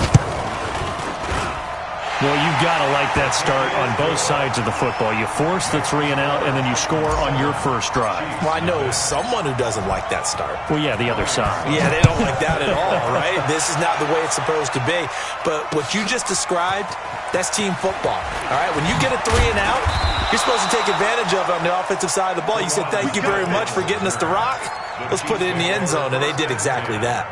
I: Well, you've got to like that start on both sides of the football. You force the 3 and out, and then you score on your first drive.
F: Well, I know someone who doesn't like that start.
I: Well, yeah, the other side.
F: Yeah, they don't like that at all, right? This is not the way it's supposed to be. But what you just described, that's team football, all right? When you get a 3 and out, you're supposed to take advantage of it on the offensive side of the ball. You said, thank you very much for getting us the rock. Let's put it in the end zone, and they did exactly that.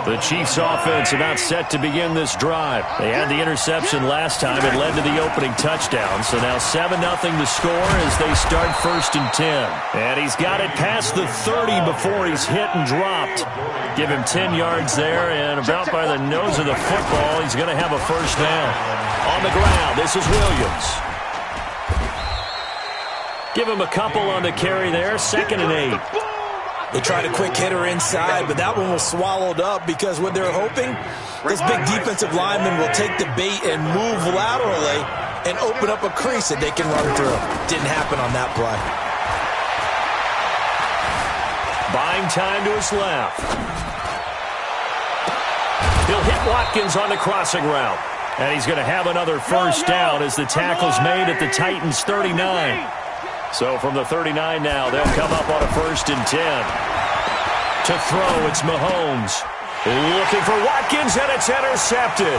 C: The Chiefs offense about set to begin this drive. They had the interception last time. It led to the opening touchdown. So now 7-0 to score as they start 1st and 10. And he's got it past the 30 before he's hit and dropped. Give him 10 yards there, and about by the nose of the football, he's going to have a first down. On the ground, this is Williams. Give him a couple on the carry there, 2nd and 8.
F: They tried a quick hitter inside, but that one was swallowed up because what they're hoping, those big defensive linemen will take the bait and move laterally and open up a crease that they can run through. Didn't happen on that play.
C: Buying time to his left. He'll hit Watkins on the crossing route. And he's going to have another first down as the tackle's made at the Titans' 39. So from the 39 now, they'll come up on a 1st and 10. To throw, it's Mahomes. Looking for Watkins, and it's intercepted.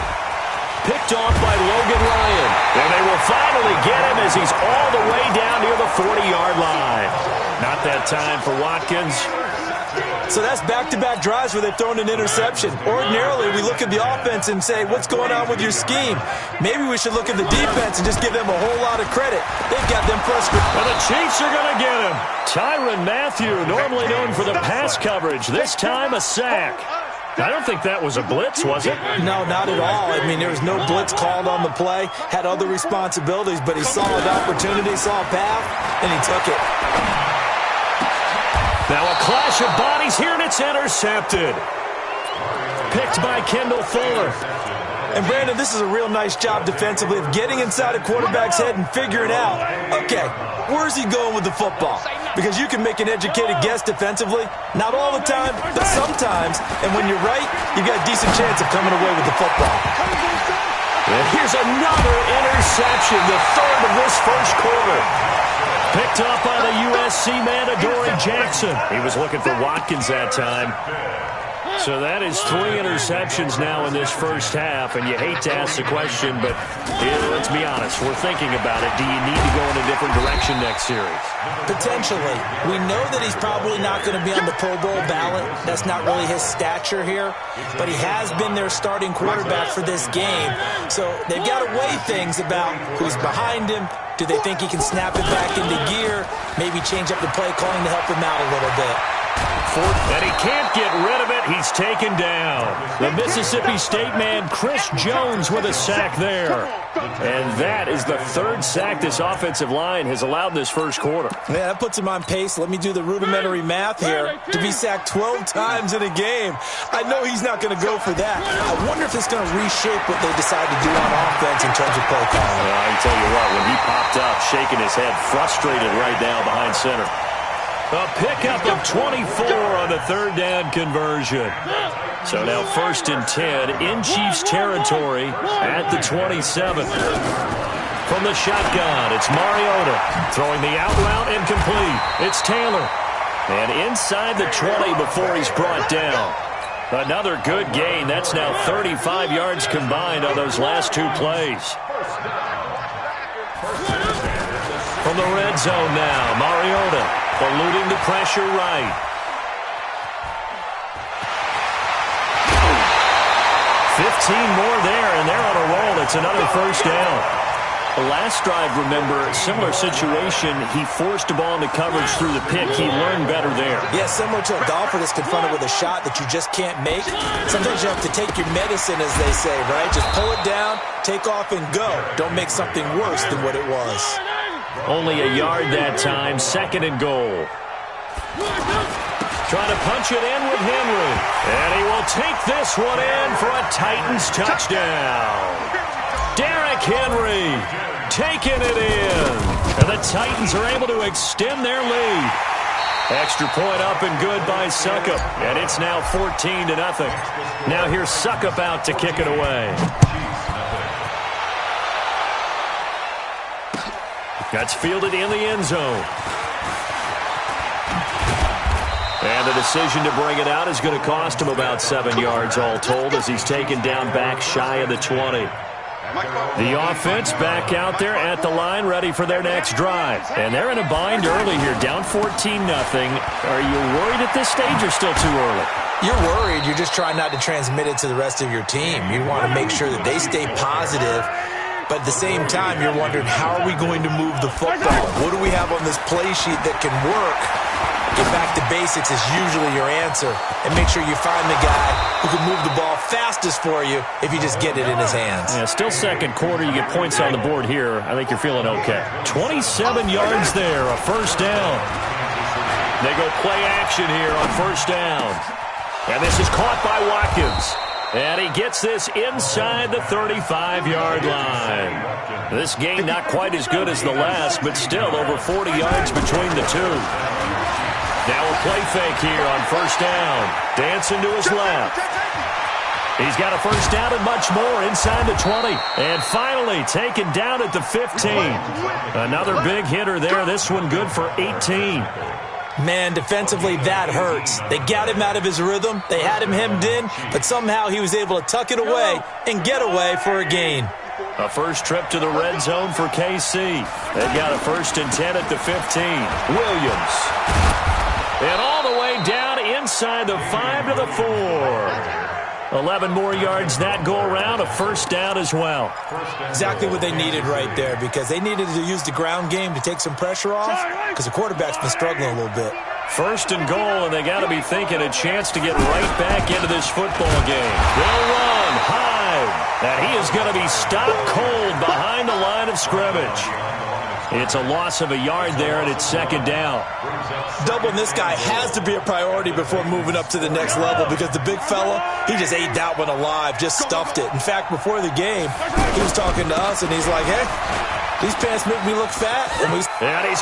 C: Picked off by Logan Ryan. And they will finally get him as he's all the way down near the 40-yard line. Not that time for Watkins.
F: So that's back-to-back drives where they've thrown an interception. Ordinarily, we look at the offense and say, what's going on with your scheme? Maybe we should look at the defense and just give them a whole lot of credit. They've got them frustrated.
C: Well, the Chiefs are going to get him. Tyrann Mathieu, normally known for the pass coverage. This time, a sack. I don't think that was a blitz, was it?
F: No, not at all. I mean, there was no blitz called on the play. Had other responsibilities, but he saw an opportunity, saw a path, and he took it.
C: Now a clash of bodies here, and it's intercepted. Picked by Kendall Fuller.
F: And, Brandon, this is a real nice job defensively of getting inside a quarterback's head and figuring out, okay, where's he going with the football? Because you can make an educated guess defensively. Not all the time, but sometimes. And when you're right, you've got a decent chance of coming away with the football.
C: And here's another interception, the 3rd of this first quarter. Picked up by the USC man, Adoree Jackson. He was looking for Watkins that time. So that is 3 interceptions now in this first half, and you hate to ask the question, but let's be honest, we're thinking about it. Do you need to go in a different direction next series?
F: Potentially. We know that he's probably not going to be on the Pro Bowl ballot. That's not really his stature here, but he has been their starting quarterback for this game. So they've got to weigh things about who's behind him. Do they think he can snap it back into gear? maybe change up the play calling to help him out a little bit.
C: And he can't get rid of it. He's taken down. The Mississippi State man, Chris Jones, with a sack there. And that is the third sack this offensive line has allowed this first quarter.
F: Yeah, that puts him on pace. Let me do the rudimentary math here. To be sacked 12 times in a game, I know he's not going to go for that. I wonder if it's going to reshape what they decide to do on offense in terms of play calling.
C: Well, I can tell you what, when he popped up, shaking his head, frustrated right now behind center. A pickup of 24 on the third down conversion. So now 1st and 10 in Chiefs territory at the 27. From the shotgun, it's Mariota throwing the out route incomplete. It's Taylor. And inside the 20 before he's brought down. Another good gain. That's now 35 yards combined on those last two plays. From the red zone now, Mariota eluding the pressure right. 15 more there, and they're on a roll. It's another first down. The last drive, remember, similar situation. He forced the ball into coverage through the pick. He learned better there.
F: Yeah, similar to a golfer that's confronted with a shot that you just can't make. Sometimes you have to take your medicine, as they say, right? Just pull it down, take off, and go. Don't make something worse than what it was.
C: Only a yard that time, 2nd and goal. Trying to punch it in with Henry. And he will take this one in for a Titans touchdown. Derrick Henry taking it in. And the Titans are able to extend their lead. Extra point up and good by Suckup. And it's now 14-0. Now here's Suckup out to kick it away. That's fielded in the end zone. And the decision to bring it out is going to cost him about 7 yards all told as he's taken down back shy of the 20. The offense back out there at the line ready for their next drive. And they're in a bind early here, down 14-0. Are you worried at this stage or still too early?
F: You're worried. You're just trying not to transmit it to the rest of your team. You want to make sure that they stay positive. But at the same time, you're wondering, how are we going to move the football? What do we have on this play sheet that can work? Get back to basics is usually your answer. And make sure you find the guy who can move the ball fastest for you if you just get it in his hands.
C: Yeah, still second quarter. You get points on the board here. I think you're feeling okay. 27 yards there, a first down. They go play action here on first down. And this is caught by Watkins. And he gets this inside the 35-yard line. This game not quite as good as the last, but still over 40 yards between the two. Now a play fake here on first down. Dancing to his left. He's got a first down and much more inside the 20. And finally taken down at the 15. Another big hitter there. This one good for 18.
F: Man, defensively, that hurts. They got him out of his rhythm. They had him hemmed in, but somehow he was able to tuck it away and get away for a gain.
C: A first trip to the red zone for KC. They've got a 1st and 10 at the 15. Williams. And all the way down inside the 5 to the 4. 11 more yards that go around, a first down as well.
F: Exactly what they needed right there, because they needed to use the ground game to take some pressure off, because the quarterback's been struggling a little bit.
C: 1st and goal, and they got to be thinking a chance to get right back into this football game. They'll run high, and he is going to be stopped cold behind the line of scrimmage. It's a loss of a yard there, and it's 2nd down.
F: Doubling this guy has to be a priority before moving up to the next level, because the big fella, he just ate that one alive, just stuffed it. In fact, before the game, he was talking to us, and he's like, hey, these pants make me look fat. And
C: he's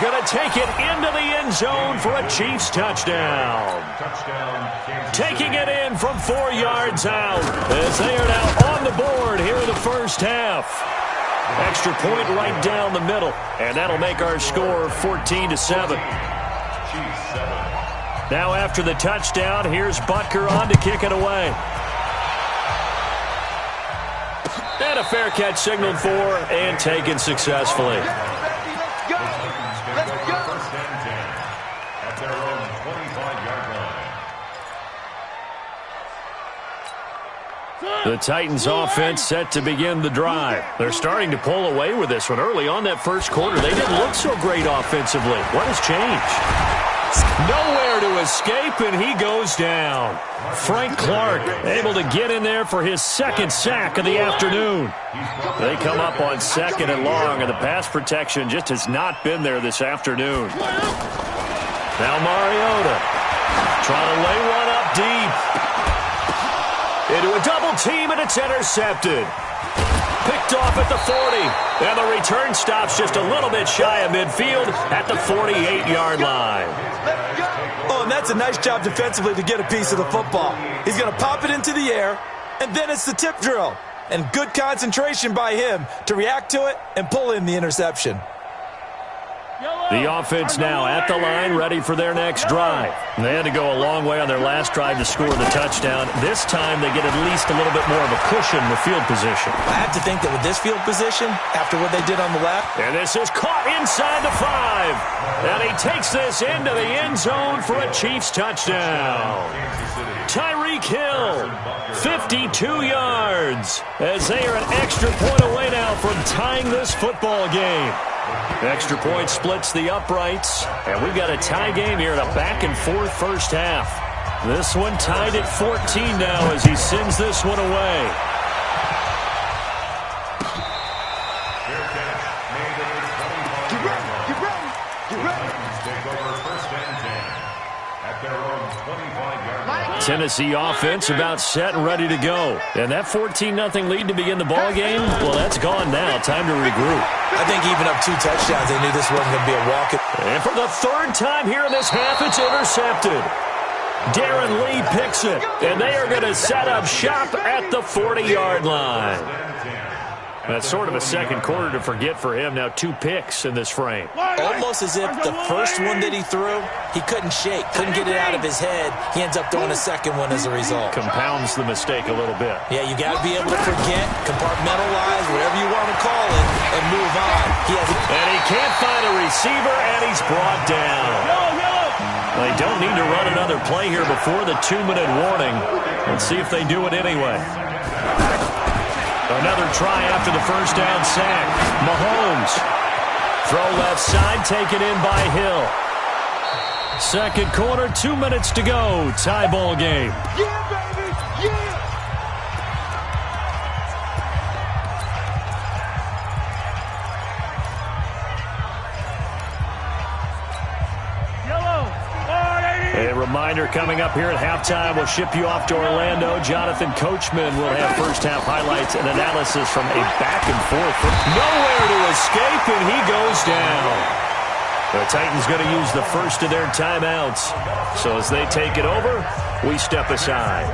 C: going to take it into the end zone for a Chiefs touchdown. Taking it in from 4 yards out as they are now on the board here in the first half. Extra point right down the middle, and that'll make our score 14-7. Now after the touchdown, here's Butker on to kick it away. And a fair catch signaled for and taken successfully.
D: First and 10 at their own 25-yard line.
C: The Titans offense set to begin the drive. They're starting to pull away with this one. Early on that first quarter, they didn't look so great offensively. What has changed? Nowhere to escape, and he goes down. Frank Clark able to get in there for his second sack of the afternoon. They come up on 2nd and long, and the pass protection just has not been there this afternoon. Now Mariota trying to lay one up deep. Into a double team, and it's intercepted. Picked off at the 40. And the return stops just a little bit shy of midfield at the 48-yard line.
F: Oh, and that's a nice job defensively to get a piece of the football. He's going to pop it into the air, and then it's the tip drill. And good concentration by him to react to it and pull in the interception.
C: The offense now at the line, ready for their next drive. They had to go a long way on their last drive to score the touchdown. This time they get at least a little bit more of a cushion with field position.
F: I have to think that with this field position, after what they did on the left.
C: And this is caught inside the 5. And he takes this into the end zone for a Chiefs touchdown. Tyreek Hill, 52 yards, as they are an extra point away now from tying this football game. Extra point splits the uprights, and we've got a tie game here in a back-and-forth first half. This one tied at 14 now as he sends this one away.
E: Get ready, get ready, get ready.
D: Take over 1st and 10 at their own 25-yard line.
C: Tennessee offense about set and ready to go. And that 14-0 lead to begin the ball game, well, that's gone now. Time to regroup.
F: I think even up 2 touchdowns, they knew this wasn't going to be a walk.
C: And for the 3rd time here in this half, it's intercepted. Darren Lee picks it, and they are going to set up shop at the 40-yard line. That's sort of a second quarter to forget for him. Now 2 picks in this frame.
F: Almost as if the first one that he threw, he couldn't shake, couldn't get it out of his head. He ends up throwing a second one as a result.
C: Compounds the mistake a little bit.
F: Yeah, you got to be able to forget, compartmentalize, whatever you want to call it, and move on.
C: And he can't find a receiver, and he's brought down. They don't need to run another play here before the 2-minute warning. Let's see if they do it anyway. Another try after the first down sack. Mahomes. Throw left side, taken in by Hill. Second quarter, 2 minutes to go. Tie ball game.
E: Yeah, baby, yeah.
C: A reminder coming up here at halftime. We'll ship you off to Orlando. Jonathan Coachman will have first-half highlights and analysis from a back-and-forth. Nowhere to escape, and he goes down. The Titans going to use the first of their timeouts. So as they take it over, we step aside.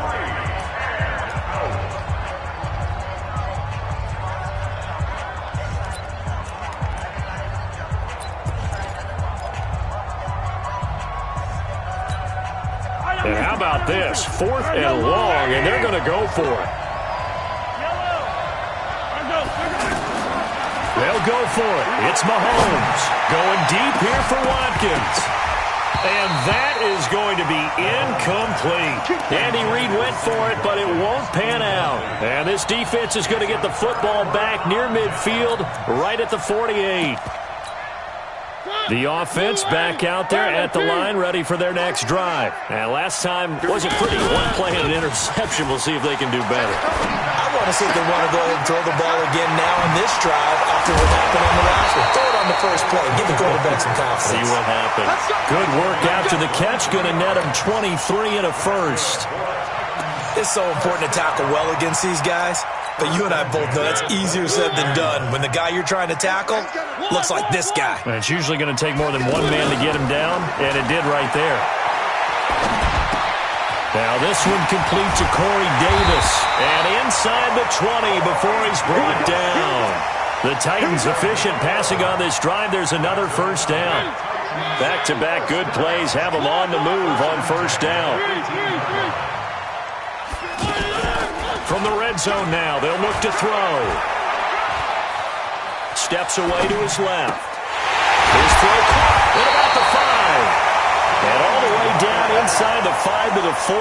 C: And how about this? 4th and long, and they're going to go for it. They'll go for it. It's Mahomes going deep here for Watkins. And that is going to be incomplete. Andy Reid went for it, but it won't pan out. And this defense is going to get the football back near midfield, right at the 48. The offense back out there at the line, ready for their next drive. And last time wasn't pretty. One play and an interception. We'll see if they can do better.
F: I want to see if they want to go ahead and throw the ball again now on this drive after what happened on the last one. Throw it on the first play. Give the quarterback some confidence.
C: See what happens. Good work after the catch. Going to net him 23 and a first.
F: It's so important to tackle well against these guys. But you and I both know that's easier said than done. When the guy you're trying to tackle looks like this guy.
C: And it's usually going to take more than one man to get him down, and it did right there. Now this one complete to Corey Davis. And inside the 20 before he's brought down. The Titans efficient passing on this drive. There's another first down. Back-to-back good plays have them on the move on first down. From the red zone now, they'll look to throw. Steps away to his left. His throw caught at about the 5. And all the way down inside the 5 to the 4.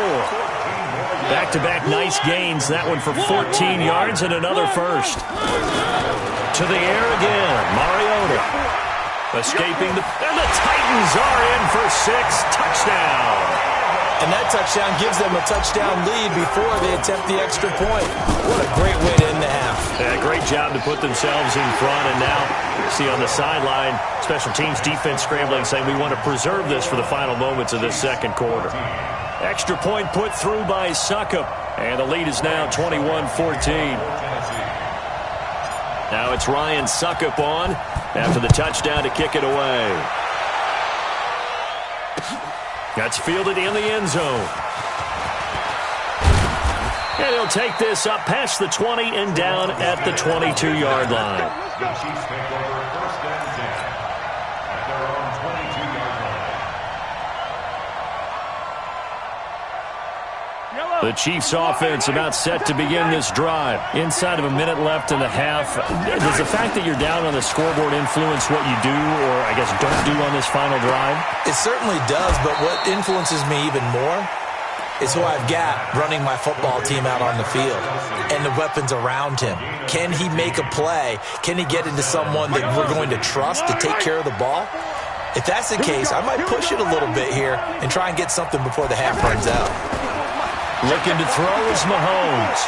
C: Back-to-back nice gains. That one for 14 yards and another first. To the air again. Mariota escaping and the Titans are in for 6. Touchdown.
F: And that touchdown gives them a touchdown lead before they attempt the extra point. What a great way to end the half.
C: Yeah, great job to put themselves in front. And now, see on the sideline, special teams defense scrambling, saying we want to preserve this for the final moments of this second quarter. Extra point put through by Succop. And the lead is now 21-14. Now it's Ryan Succop on after the touchdown to kick it away. That's fielded in the end zone. And he'll take this up past the 20 and down at the 22-yard line.
D: The Chiefs take over 1st and 10 at their own 22-yard line.
C: The Chiefs offense about set to begin this drive. Inside of a minute left in the half. Does the fact that you're down on the scoreboard influence what you do, or I guess don't do on this final drive?
F: It certainly does, but what influences me even more is who I've got running my football team out on the field and the weapons around him. Can he make a play? Can he get into someone that we're going to trust to take care of the ball? If that's the case, I might push it a little bit here and try and get something before the half runs out.
C: Looking to throw is Mahomes.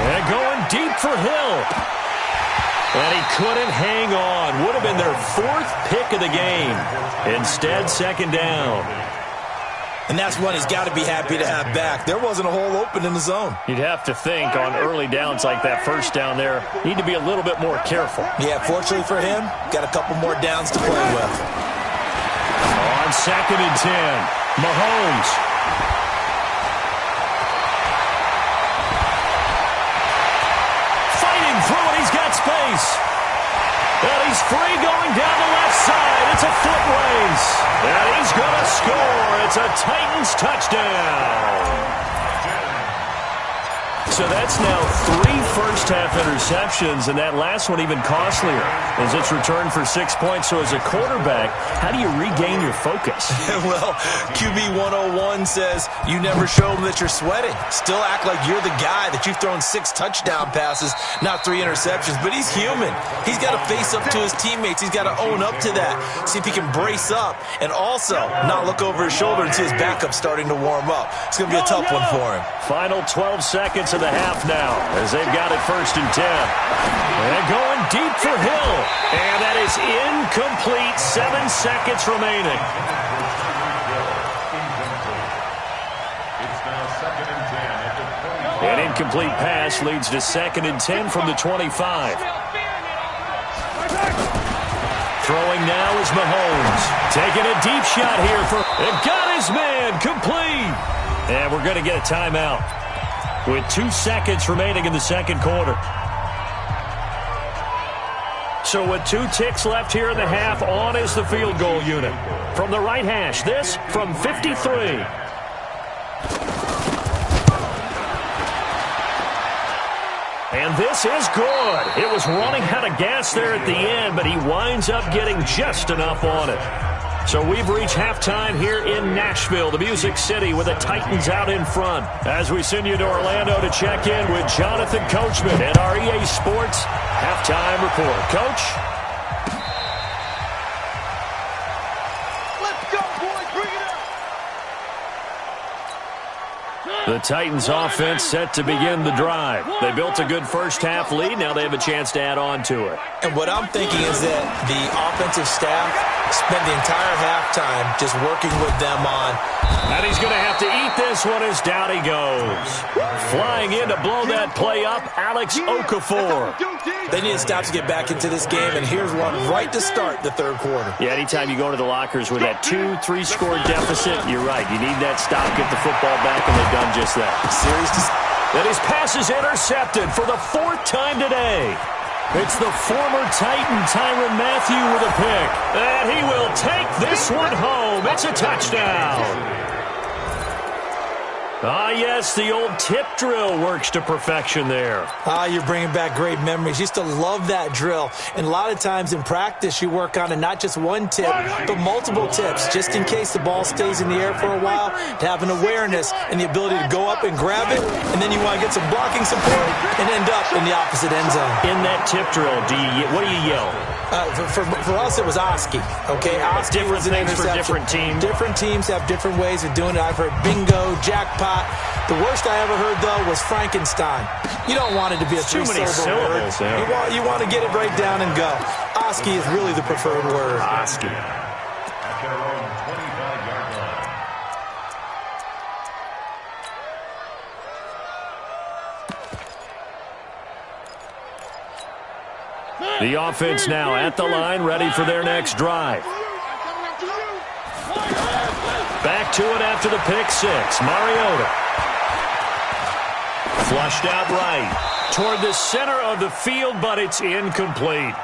C: And going deep for Hill. And he couldn't hang on. Would have been their 4th pick of the game. Instead, second down.
F: And that's one he's got to be happy to have back. There wasn't a hole open in the zone.
C: You'd have to think on early downs like that first down there, need to be a little bit more careful.
F: Yeah, fortunately for him, got a couple more downs to play with.
C: On 2nd and 10, Mahomes. Fighting through it, he's got space. And he's free going down the left side. It's a foot race. And he's going to score. It's a Titans touchdown. So that's now 3 first-half interceptions, and that last one even costlier as it's returned for 6 points. So as a quarterback, how do you regain your focus?
F: Well, QB 101 says you never show them that you're sweating. Still act like you're the guy that you've thrown 6 touchdown passes, not 3 interceptions. But he's human. He's got to face up to his teammates. He's got to own up to that. See if he can brace up and also not look over his shoulder and see his backup starting to warm up. It's going to be a tough one for him.
C: Final 12 seconds of the half now as they've got it 1st and 10. And going deep for Hill. And that is incomplete. 7 seconds remaining.
D: It's now 2nd and 10 at the 20.
C: An incomplete pass leads to 2nd and 10 from the 25. Throwing now is Mahomes. Taking a deep shot here for... And got his man complete. And we're going to get a timeout with 2 seconds remaining in the second quarter. So with 2 ticks left here in the half, on is the field goal unit. From the right hash, this from 53. And this is good. It was running out of gas there at the end, but he winds up getting just enough on it. So we've reached halftime here in Nashville, the Music City, with the Titans out in front. As we send you to Orlando to check in with Jonathan Coachman and our EA Sports halftime report. Coach?
E: Let's go, boys. Bring it up.
C: The Titans offense set to begin the drive. They built a good first-half lead. Now they have a chance to add on to it.
F: And what I'm thinking is that the offensive staff spent the entire halftime just working with them on.
C: And he's going to have to eat this one as down he goes. Flying in to blow that play up, Alex Okafor.
F: They need to stop to get back into this game, and here's one right to start the third quarter.
C: Yeah, anytime you go to the lockers with that 2-3 score deficit, you're right. You need that stop, get the football back, and they've done just that. And his pass is intercepted for the 4th time today. It's the former Titan Tyrann Mathieu with a pick. And he will take this one home. It's a touchdown. Ah, yes, the old tip drill works to perfection there.
F: Ah, you're bringing back great memories. Used to love that drill. And a lot of times in practice, you work on it, not just one tip, but multiple tips, just in case the ball stays in the air for a while, to have an awareness and the ability to go up and grab it, and then you want to get some blocking support and end up in the opposite end zone.
C: In that tip drill, what do you yell?
F: For us, it was Oski. Okay, Oski
C: different
F: was an
C: things for
F: interception.
C: different teams.
F: Different teams have different ways of doing it. I've heard bingo, jackpot. The worst I ever heard, though, was Frankenstein. You don't want it to be a three-syllable word.
C: Yeah.
F: You want to get it right down and go. Oski is really the preferred word.
C: Oski.
D: At their own 25-yard line.
C: The offense now at the line, ready for their next drive. Back to it after the pick six. Mariota. Flushed out right. Toward the center of the field, but it's incomplete.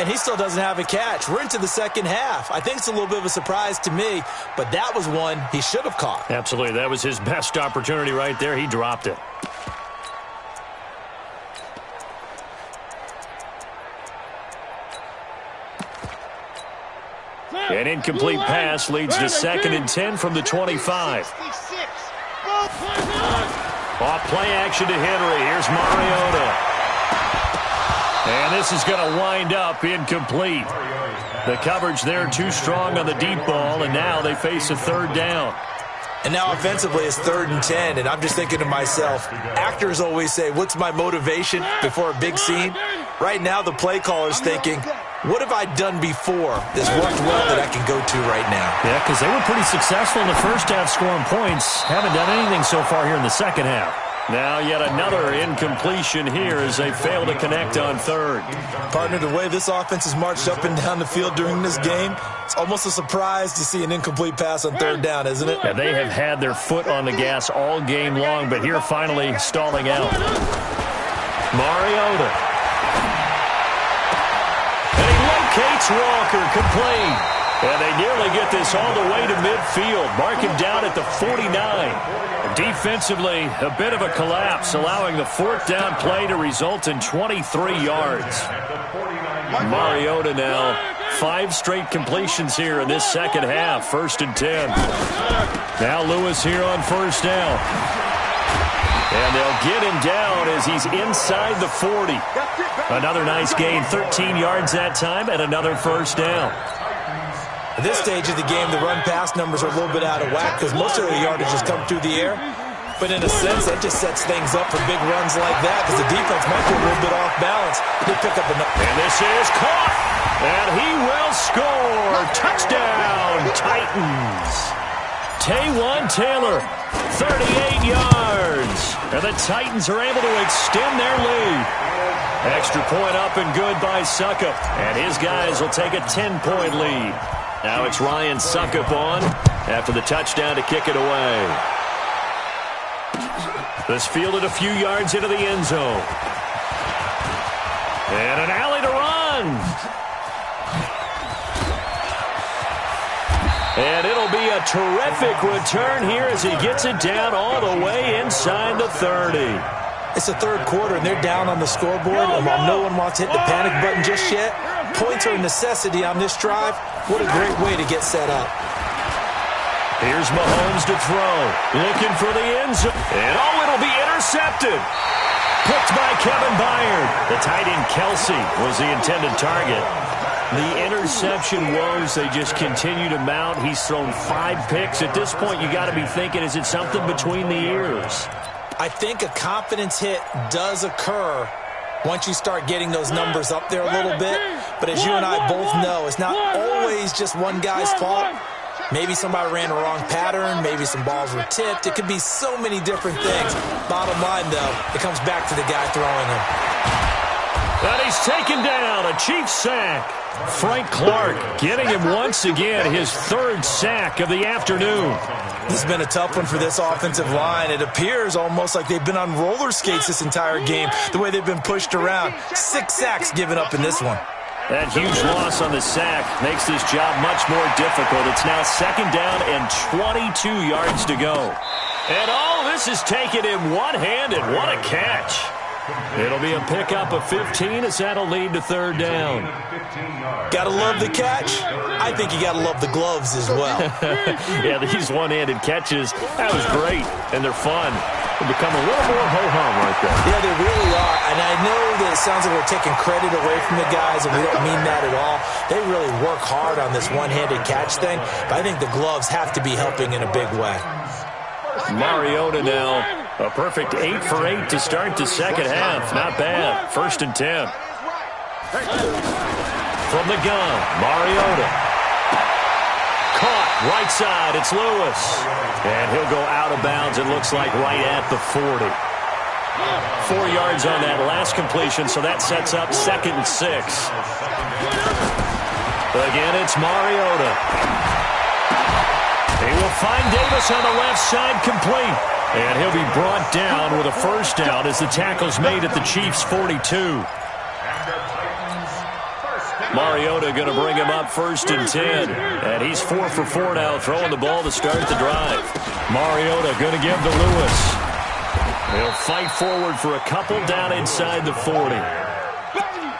F: And he still doesn't have a catch. We're into the second half. I think it's a little bit of a surprise to me, but that was one he should have caught.
C: Absolutely. That was his best opportunity right there. He dropped it. An incomplete pass leads to 2nd and 10 from the 25. Off play action to Henry. Here's Mariota. And this is going to wind up incomplete. The coverage there too strong on the deep ball, and now they face a third down.
F: And now offensively it's 3rd and 10, and I'm just thinking to myself, actors always say, what's my motivation before a big scene? Right now the play caller's thinking, what have I done before that's worked well that I can go to right now?
C: Yeah, because they were pretty successful in the first half scoring points. Haven't done anything so far here in the second half. Now yet another incompletion here as they fail to connect on third.
F: Partner, the way this offense has marched up and down the field during this game, it's almost a surprise to see an incomplete pass on third down, isn't it?
C: Yeah, they have had their foot on the gas all game long, but here finally stalling out. Mariota. And he locates Walker, complete. And they nearly get this all the way to midfield. Mark him down at the 49. Defensively, a bit of a collapse, allowing the 4th down play to result in 23 yards. Mariota now, 5 straight completions here in this second half, 1st and 10. Now Lewis here on 1st down. And they'll get him down as he's inside the 40. Another nice gain, 13 yards that time, and another 1st down.
F: At this stage of the game, the run-pass numbers are a little bit out of whack because most of the yardage has come through the air. But in a sense, that just sets things up for big runs like that because the defense might be a little bit off balance. They pick up enough.
C: And this is caught. And he will score. Touchdown, Titans. Taywan Taylor, 38 yards. And the Titans are able to extend their lead. Extra point up and good by Suckup. And his guys will take a 10-point lead. Now it's Ryan Suckup on after the touchdown to kick it away. This fielded a few yards into the end zone. And an alley to run. And it'll be a terrific return here as he gets it down all the way inside the 30.
F: It's the third quarter, and they're down on the scoreboard. And while no one wants to hit the panic button just yet, points are a necessity on this drive. What a great way to get set up.
C: Here's Mahomes to throw. Looking for the end zone. And it'll be intercepted. Picked by Kevin Byard. The tight end Kelsey was the intended target. The interception woes, they just continue to mount. He's thrown 5 picks. At this point, you got to be thinking, is it something between the ears?
F: I think a confidence hit does occur once you start getting those numbers up there a little bit. But as you and I both know, it's not always just one guy's fault. Maybe somebody ran a wrong pattern. Maybe some balls were tipped. It could be so many different things. Bottom line, though, it comes back to the guy throwing them.
C: And he's taken down, a Chiefs sack. Frank Clark getting him once again, his 3rd sack of the afternoon.
F: This has been a tough one for this offensive line. It appears almost like they've been on roller skates this entire game, the way they've been pushed around. 6 sacks given up in this one.
C: That huge loss on the sack makes this job much more difficult. It's now 2nd down and 22 yards to go. And all this is taken in one-handed. What a catch. It'll be a pickup of 15 as that'll lead to third down.
F: Gotta love the catch. I think you gotta love the gloves as well.
C: Yeah, these one-handed catches, that was great, and they're fun. They become a little more ho-hum right there.
F: Yeah, they really are, and I know that it sounds like we're taking credit away from the guys, and we don't mean that at all. They really work hard on this one-handed catch thing, but I think the gloves have to be helping in a big way.
C: Mariota now, a perfect 8 for 8 to start the second half. Not bad. 1st and 10. From the gun, Mariota. Caught, right side, it's Lewis. And he'll go out of bounds, it looks like, right at the 40. 4 yards on that last completion, so that sets up 2nd and 6. Again, it's Mariota. He will find Davis on the left side, complete. And he'll be brought down with a first down as the tackle's made at the Chiefs' 42. Mariota going to bring him up 1st and 10. And he's 4 for 4 now, throwing the ball to start the drive. Mariota going to give to Lewis. He'll fight forward for a couple down inside the 40.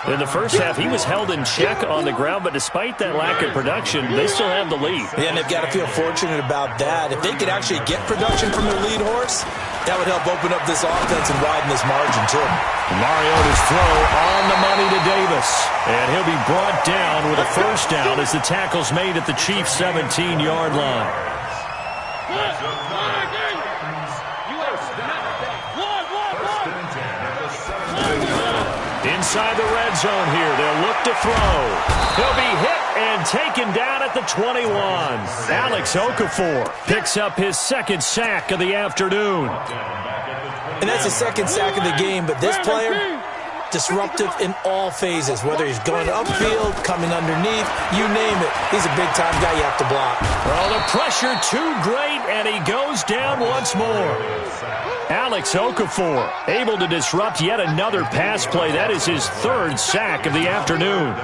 C: In the first half, he was held in check on the ground, but despite that lack of production, they still have the lead.
F: Yeah, and they've got to feel fortunate about that. If they could actually get production from their lead horse, that would help open up this offense and widen this margin, too.
C: Mariota's throw on the money to Davis. And he'll be brought down with a first down as the tackle's made at the Chiefs' 17-yard line. Inside the red zone here, they'll look to throw. He'll be hit and taken down at the 21. Alex Okafor picks up his 2nd sack of the afternoon.
F: And that's the 2nd sack of the game, but this player, disruptive in all phases, whether he's going upfield, coming underneath, you name it. He's a big-time guy you have to block.
C: Well, the pressure too great, and he goes down once more. Alex Okafor able to disrupt yet another pass play. That is his 3rd sack of the afternoon.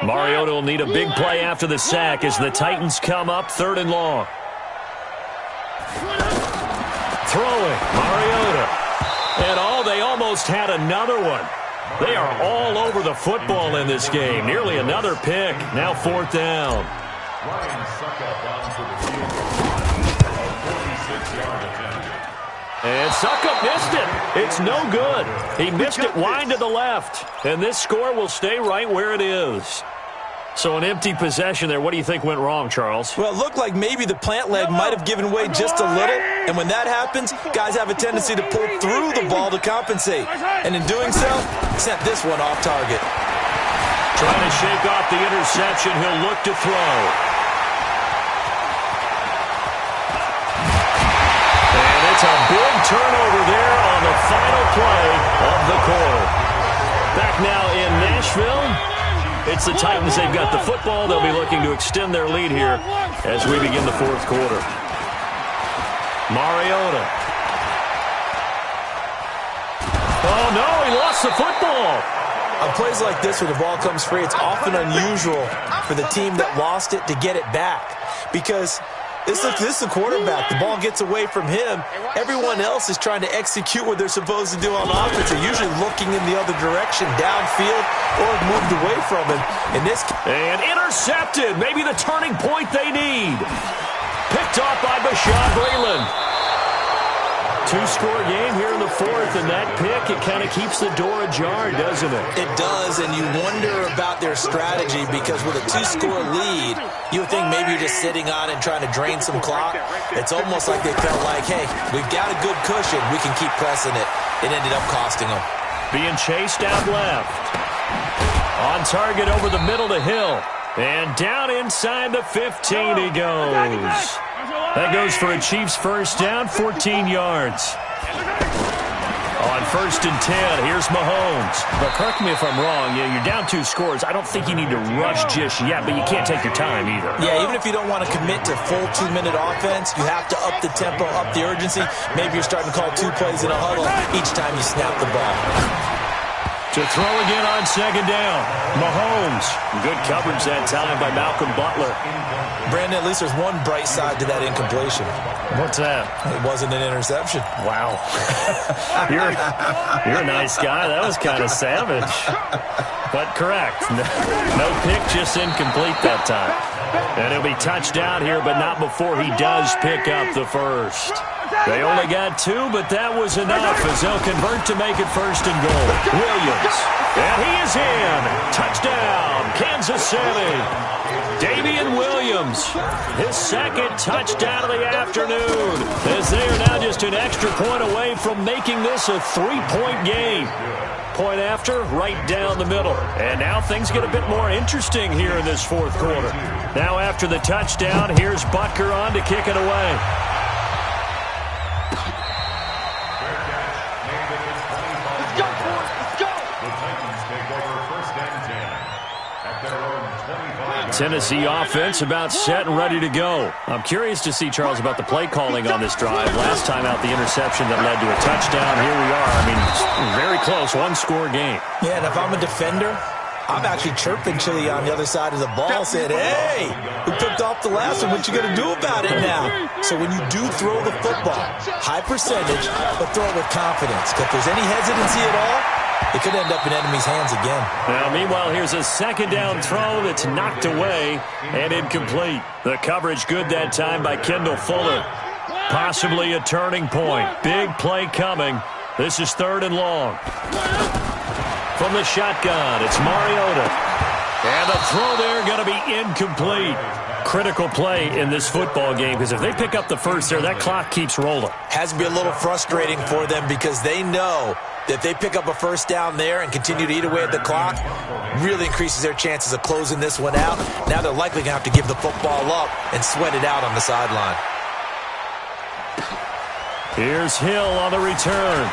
C: Mariota will need a big play after the sack as the Titans come up 3rd and long. Throwing, Mariota. And they almost had another one. They are all over the football in this game. Nearly another pick. Now 4th down. And Suckup missed it. It's no good. He missed it wide to the left. And this score will stay right where it is. So an empty possession there. What do you think went wrong, Charles?
F: Well, it looked like maybe the plant leg might have given way just a little. And when that happens, guys have a tendency to pull through the ball to compensate. And in doing so, sent this one off target.
C: Trying to shake off the interception. He'll look to throw. And it's a big turnover there on the final play of the quarter. Back now in Nashville. It's the Titans. They've got the football. They'll be looking to extend their lead here as we begin the 4th quarter. Mariota. Oh, no, he lost the football.
F: On plays like this where the ball comes free, it's often unusual for the team that lost it to get it back because this is the quarterback. The ball gets away from him. Everyone else is trying to execute what they're supposed to do on offense. They're usually looking in the other direction, downfield, or moved away from him.
C: And intercepted. Maybe the turning point they need. Picked off by Bashaud Breeland. 2-score game here in the 4th, and that pick, it kind of keeps the door ajar, doesn't it?
F: It does, and you wonder about their strategy because with a 2-score lead, you would think maybe you're just sitting on and trying to drain some clock. It's almost like they felt like, hey, we've got a good cushion. We can keep pressing it. It ended up costing them.
C: Being chased out left. On target over the middle to Hill. And down inside the 15 he goes. That goes for a Chiefs first down, 14 yards. On 1st and 10, here's Mahomes. But correct me if I'm wrong, you're down 2 scores. I don't think you need to rush just yet, but you can't take your time either.
F: Yeah, even if you don't want to commit to full 2-minute offense, you have to up the tempo, up the urgency. Maybe you're starting to call 2 plays in a huddle each time you snap the ball.
C: To throw again on second down. Mahomes. Good coverage that time by Malcolm Butler.
F: Brandon, at least there's one bright side to that incompletion.
C: What's that?
F: It wasn't an interception.
C: Wow. You're a nice guy. That was kind of savage. But correct. No pick, just incomplete that time. And he'll be touchdown here, but not before he does pick up the first. They only got 2, but that was enough as they'll convert to make it first and goal. Williams. And he is in. Touchdown, Kansas City. Damian Williams, his second touchdown of the afternoon, as they are now just an extra point away from making this a 3-point game. Point after, right down the middle. And now things get a bit more interesting here in this fourth quarter. Now after the touchdown, here's Butker on to kick it away. Tennessee offense about set and ready to go. I'm curious to see, Charles, about the play calling on this drive. Last time out, the interception that led to a touchdown. Here we are. I mean, very close, one-score game.
F: Yeah, and if I'm a defender, I'm actually chirping Chili on the other side of the ball, saying, hey, we picked off the last one. What you going to do about it now? So when you do throw the football, high percentage, but throw it with confidence. If there's any hesitancy at all, it could end up in enemy's hands again.
C: Now, meanwhile, here's a second down throw that's knocked away and incomplete. The coverage good that time by Kendall Fuller. Possibly a turning point. Big play coming. This is 3rd and long. From the shotgun, it's Mariota. And the throw there going to be incomplete. Critical play in this football game, because if they pick up the first there, that clock keeps rolling.
F: Has to be a little frustrating for them because they know that if they pick up a first down there and continue to eat away at the clock, really increases their chances of closing this one out. Now they're likely going to have to give the football up and sweat it out on the sideline.
C: Here's Hill on the return.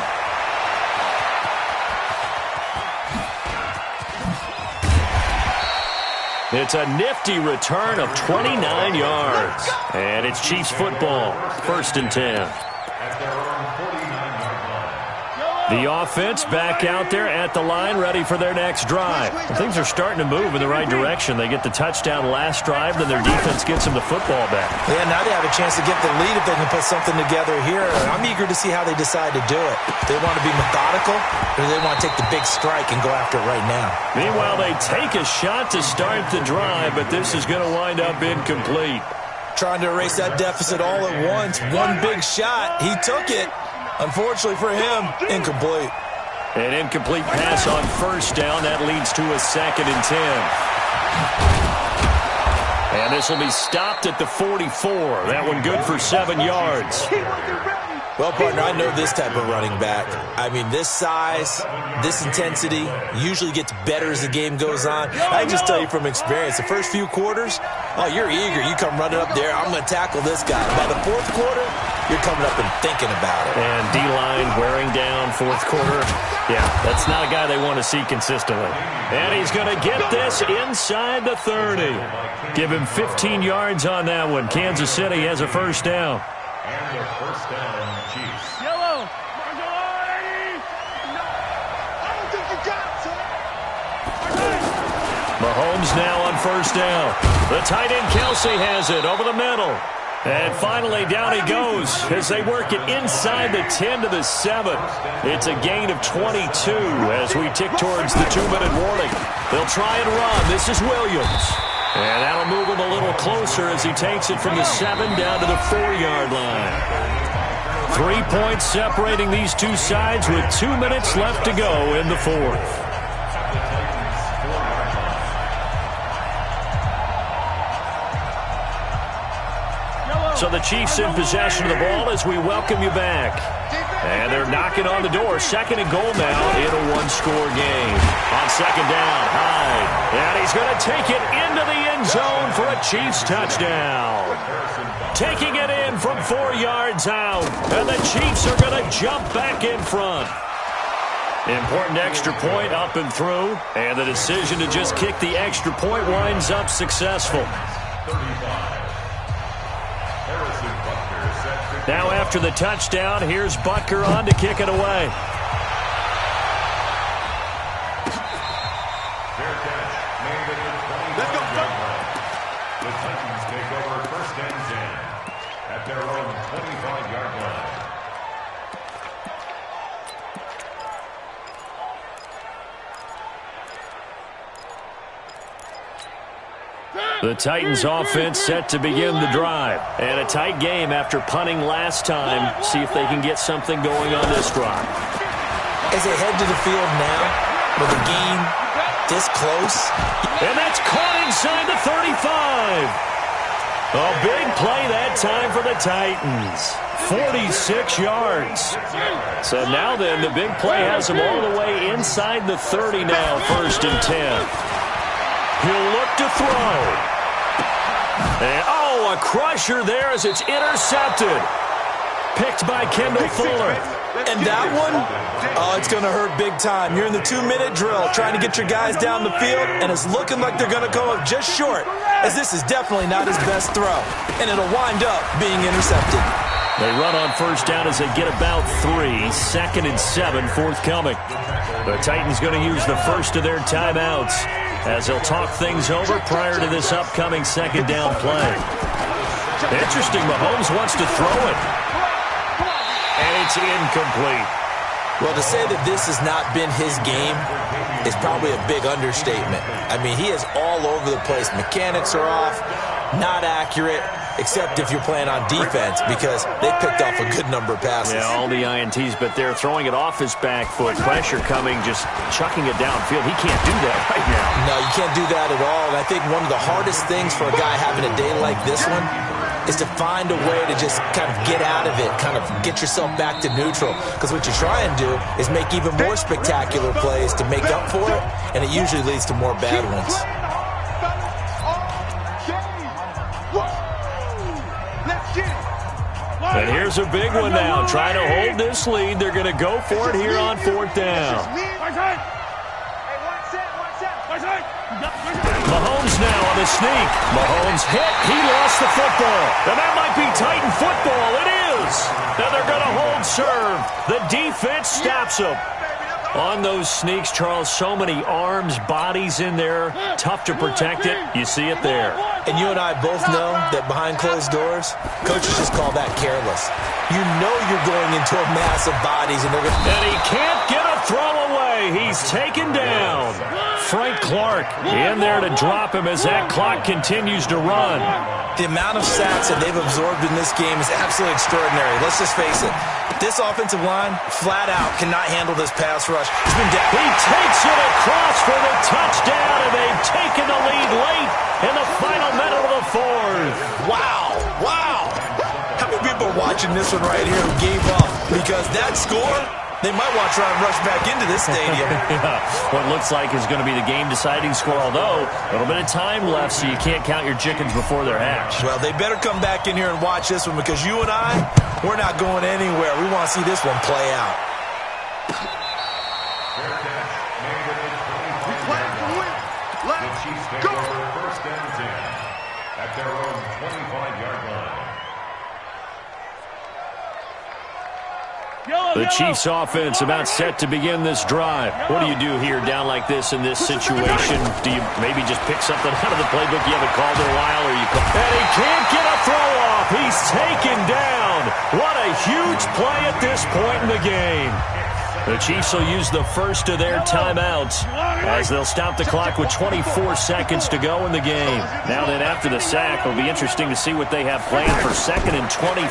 C: It's a nifty return of 29 yards. And it's Chiefs football, 1st and 10. The offense back out there at the line, ready for their next drive. Things are starting to move in the right direction. They get the touchdown last drive, then their defense gets them the football back.
F: Yeah, now they have a chance to get the lead if they can put something together here. I'm eager to see how they decide to do it. Do they want to be methodical, or do they want to take the big strike and go after it right now?
C: Meanwhile, they take a shot to start the drive, but this is going to wind up incomplete.
F: Trying to erase that deficit all at once. One big shot. He took it. Unfortunately for him, incomplete.
C: An incomplete pass on first down. That leads to a 2nd and 10. And this will be stopped at the 44. That one good for 7 yards.
F: Well, partner, I know this type of running back. I mean, this size, this intensity usually gets better as the game goes on. I can just tell you from experience, the first few quarters, oh, you're eager. You come running up there, I'm going to tackle this guy. By the 4th quarter, you're coming up and thinking about it.
C: And D-line wearing down 4th quarter. Yeah, that's not a guy they want to see consistently. And he's going to get this inside the 30. Give him 15 yards on that one. Kansas City has a first down.
D: And their first down, Chiefs.
E: Yellow. I don't think you got it, son.
C: Mahomes now on first down. The tight end Kelsey has it over the middle. And finally down he goes as they work it inside the 10 to the 7. It's a gain of 22 as we tick towards the 2-minute warning. They'll try and run. This is Williams. And that'll move him a little closer as he takes it from the 7 down to the 4-yard line. 3 points separating these two sides with 2 minutes left to go in the 4th. So the Chiefs in possession of the ball as we welcome you back. And they're knocking on the door. 2nd and goal now in a 1-score game. On 2nd down, Hyde. And he's going to take it into the end zone for a Chiefs touchdown. Taking it in from 4 yards out. And the Chiefs are going to jump back in front. Important extra point up and through. And the decision to just kick the extra point winds up successful. Now after the touchdown, here's Butker on to kick it away.
A: Let's go.
D: The Titans take over first and 10 at their own 25-yard line.
C: The Titans offense set to begin the drive. And a tight game after punting last time. See if they can get something going on this drive.
F: As they head to the field now, with the game this close.
C: And that's caught inside the 35. A big play that time for the Titans. 46 yards. So now then, the big play has them all the way inside the 30 now, first and 10. He'll look to throw. And, a crusher there as it's intercepted. Picked by Kendall Fuller.
F: And that one, it's going to hurt big time. You're in the 2-minute drill trying to get your guys down the field, and it's looking like they're going to come up just short, as this is definitely not his best throw. And it'll wind up being intercepted.
C: They run on first down as they get about 3. 2nd and 7 forthcoming. The Titans going to use the first of their timeouts as they'll talk things over prior to this upcoming second down play. Interesting, Mahomes wants to throw it. And it's incomplete.
F: Well, to say that this has not been his game is probably a big understatement. I mean, he is all over the place. Mechanics are off, not accurate, except if you're playing on defense, because they picked off a good number of passes.
C: Yeah, all the INTs, but they're throwing it off his back foot. Pressure coming, just chucking it downfield. He can't do that right now.
F: No, you can't do that at all. And I think one of the hardest things for a guy having a day like this one is to find a way to just kind of get out of it, kind of get yourself back to neutral. Because what you try and do is make even more spectacular plays to make up for it, and it usually leads to more bad ones.
C: And here's a big one now. Trying to hold this lead. They're going to go for it here on 4th down. Mahomes now on the sneak. Mahomes hit. He lost the football. And that might be Titan football. It is. And they're going to hold serve. The defense stops him. On those sneaks, Charles, so many arms, bodies in there. Tough to protect it. You see it there.
F: And you and I both know that behind closed doors, coaches just call that careless. You know you're going into a mass of bodies, and
C: he can't get a throw away. He's taken down. Frank Clark in there to drop him as that clock continues to run.
F: The amount of sacks that they've absorbed in this game is absolutely extraordinary. Let's just face it. This offensive line, flat out, cannot handle this pass rush.
C: He takes it across for the touchdown, and they've taken the lead late in the final minute of the 4th.
F: Wow. How many people are watching this one right here who gave up? Because that score, they might want to try and rush back into this stadium.
C: Yeah, what looks like is going to be the game-deciding score, although a little bit of time left, so you can't count your chickens before they're hatched.
F: Well, they better come back in here and watch this one, because you and I, we're not going anywhere. We want to see this one play out.
C: The Chiefs offense about set to begin this drive. What do you do here down like this in this situation? Do you maybe just pick something out of the playbook you haven't called in a while? And he can't get a throw off. He's taken down. What a huge play at this point in the game. The Chiefs will use the first of their timeouts as they'll stop the clock with 24 seconds to go in the game. Now then, after the sack, it'll be interesting to see what they have planned for 2nd and 23.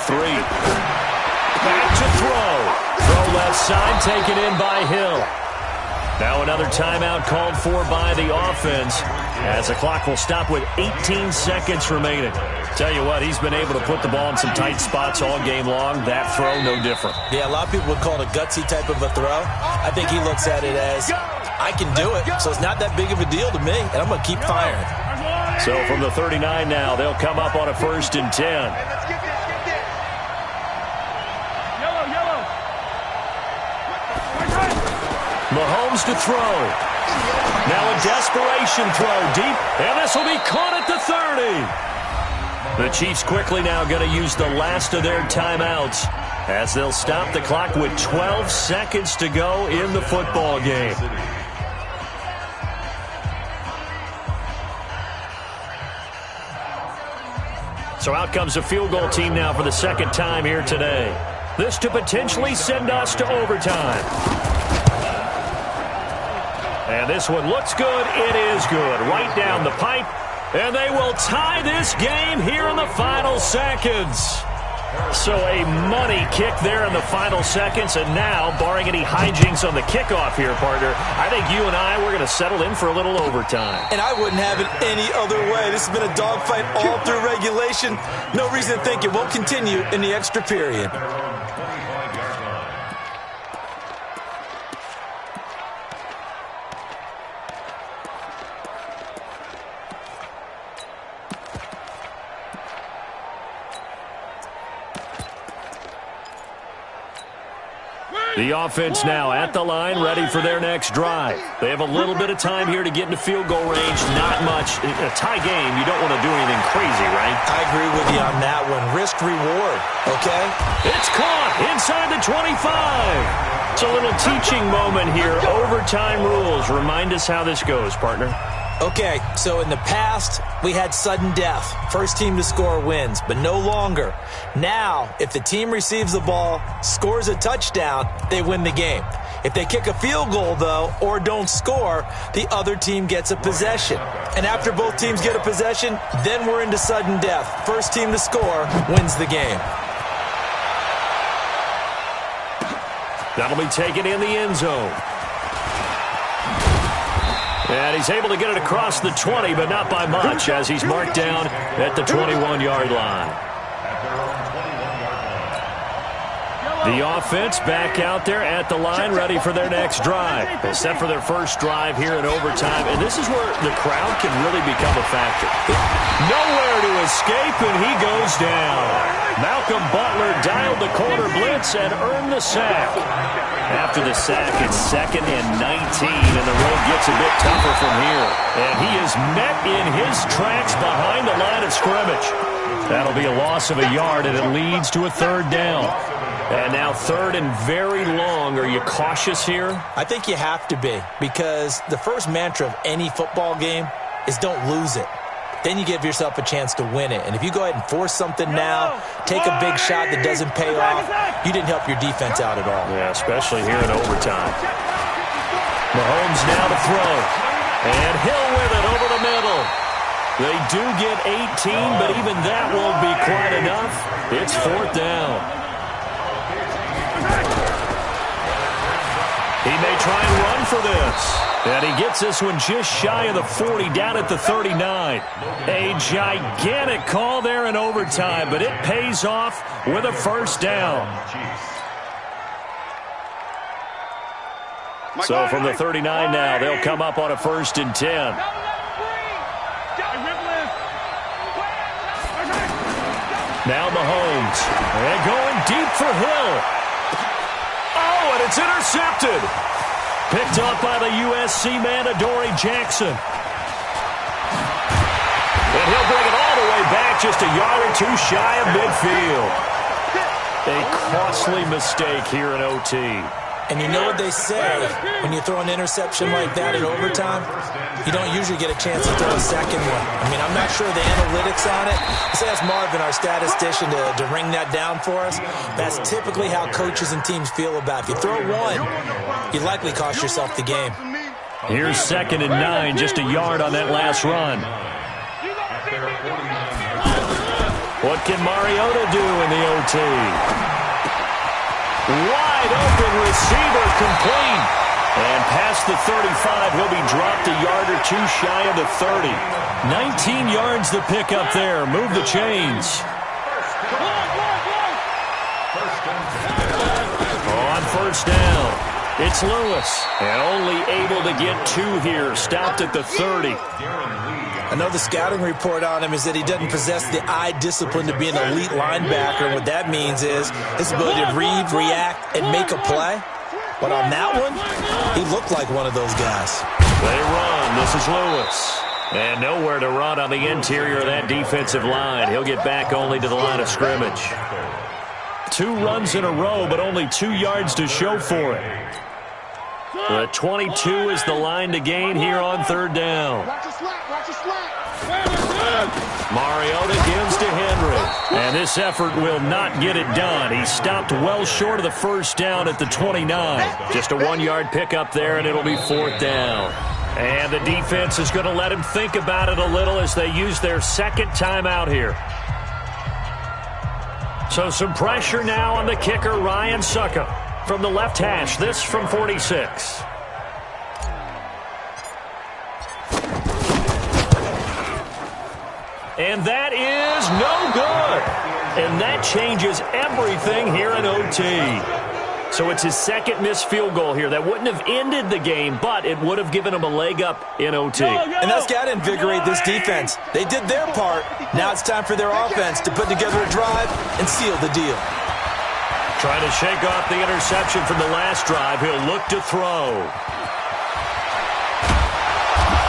C: Back to throw. Throw left side, taken in by Hill. Now another timeout called for by the offense as the clock will stop with 18 seconds remaining. Tell you what, he's been able to put the ball in some tight spots all game long. That throw, no different.
F: Yeah, a lot of people would call it a gutsy type of a throw. I think he looks at it as, I can do it, so it's not that big of a deal to me, and I'm going to keep firing.
C: So from the 39 now, they'll come up on a 1st and 10. Mahomes to throw. Now a desperation throw deep, and this will be caught at the 30. The Chiefs quickly now going to use the last of their timeouts as they'll stop the clock with 12 seconds to go in the football game. So out comes the field goal team now for the second time here today. This to potentially send us to overtime. And this one looks good. It is good. Right down the pipe. And they will tie this game here in the final seconds. So a money kick there in the final seconds. And now, barring any hijinks on the kickoff here, partner, I think you and I, we're going to settle in for a little overtime.
F: And I wouldn't have it any other way. This has been a dogfight all through regulation. No reason to think it won't continue in the extra period.
C: The offense now at the line, ready for their next drive. They have a little bit of time here to get into field goal range. Not much. A tie game, you don't want to do anything crazy, right?
F: I agree with you on that one. Risk reward, okay?
C: It's caught inside the 25. It's a little teaching moment here. Overtime rules. Remind us how this goes, partner.
F: Okay, so in the past, we had sudden death. First team to score wins, but no longer. Now, if the team receives the ball, scores a touchdown, they win the game. If they kick a field goal, though, or don't score, the other team gets a possession. And after both teams get a possession, then we're into sudden death. First team to score wins the game.
C: That'll be taken in the end zone. And he's able to get it across the 20, but not by much, as he's marked down at the 21-yard line. The offense back out there at the line, ready for their next drive. They're set for their first drive here in overtime, and this is where the crowd can really become a factor. Nowhere to escape, and he goes down. Malcolm Butler dialed the corner blitz and earned the sack. After the sack, it's 2nd and 19, and the road gets a bit tougher from here. And he is met in his tracks behind the line of scrimmage. That'll be a loss of a yard, and it leads to a 3rd down. And now 3rd and very long. Are you cautious here?
F: I think you have to be, because the first mantra of any football game is don't lose it. Then you give yourself a chance to win it. And if you go ahead and force something now, take a big shot that doesn't pay off, you didn't help your defense out at all.
C: Yeah, especially here in overtime. Mahomes now to throw. And Hill with it over the middle. They do get 18, but even that won't be quite enough. It's 4th down. He may try and run for this. And he gets this one just shy of the 40, down at the 39. A gigantic call there in overtime, but it pays off with a 1st down. So from the 39 now, they'll come up on a 1st and 10. Now Mahomes. And going deep for Hill. Oh, and it's intercepted. Picked up by the USC man, Adoree Jackson. And he'll bring it all the way back, just a yard or two shy of midfield. A costly mistake here in OT.
F: And you know what they say, when you throw an interception like that in overtime, you don't usually get a chance to throw a second one. I mean, I'm not sure the analytics on it. Let's ask Marvin, our statistician, to ring that down for us. That's typically how coaches and teams feel about it. If you throw one, you likely cost yourself the game.
C: Here's 2nd and 9, just a yard on that last run. What can Mariota do in the OT? Wide open receiver, complete. And past the 35, he'll be dropped a yard or two shy of the 30. 19 yards to pick up there. Move the chains. On 1st down, it's Lewis. And only able to get 2 here. Stopped at the 30.
F: I know the scouting report on him is that he doesn't possess the eye discipline to be an elite linebacker. And what that means is his ability to read, react, and make a play. But on that one, he looked like one of those guys.
C: They run. This is Lewis. And nowhere to run on the interior of that defensive line. He'll get back only to the line of scrimmage. 2 runs in a row, but only 2 yards to show for it. The 22 is the line to gain here on 3rd down. Mariota gives to Henry. And this effort will not get it done. He stopped well short of the first down at the 29. Just a 1-yard pickup there, and it'll be 4th down. And the defense is going to let him think about it a little as they use their second timeout here. So some pressure now on the kicker, Ryan Suckup. From the left hash, this from 46. And that is no good. And that changes everything here in OT. So it's his second missed field goal here. That wouldn't have ended the game, but it would have given him a leg up in OT.
F: And that's got to invigorate this defense. They did their part. Now it's time for their offense to put together a drive and seal the deal.
C: Trying to shake off the interception from the last drive. He'll look to throw.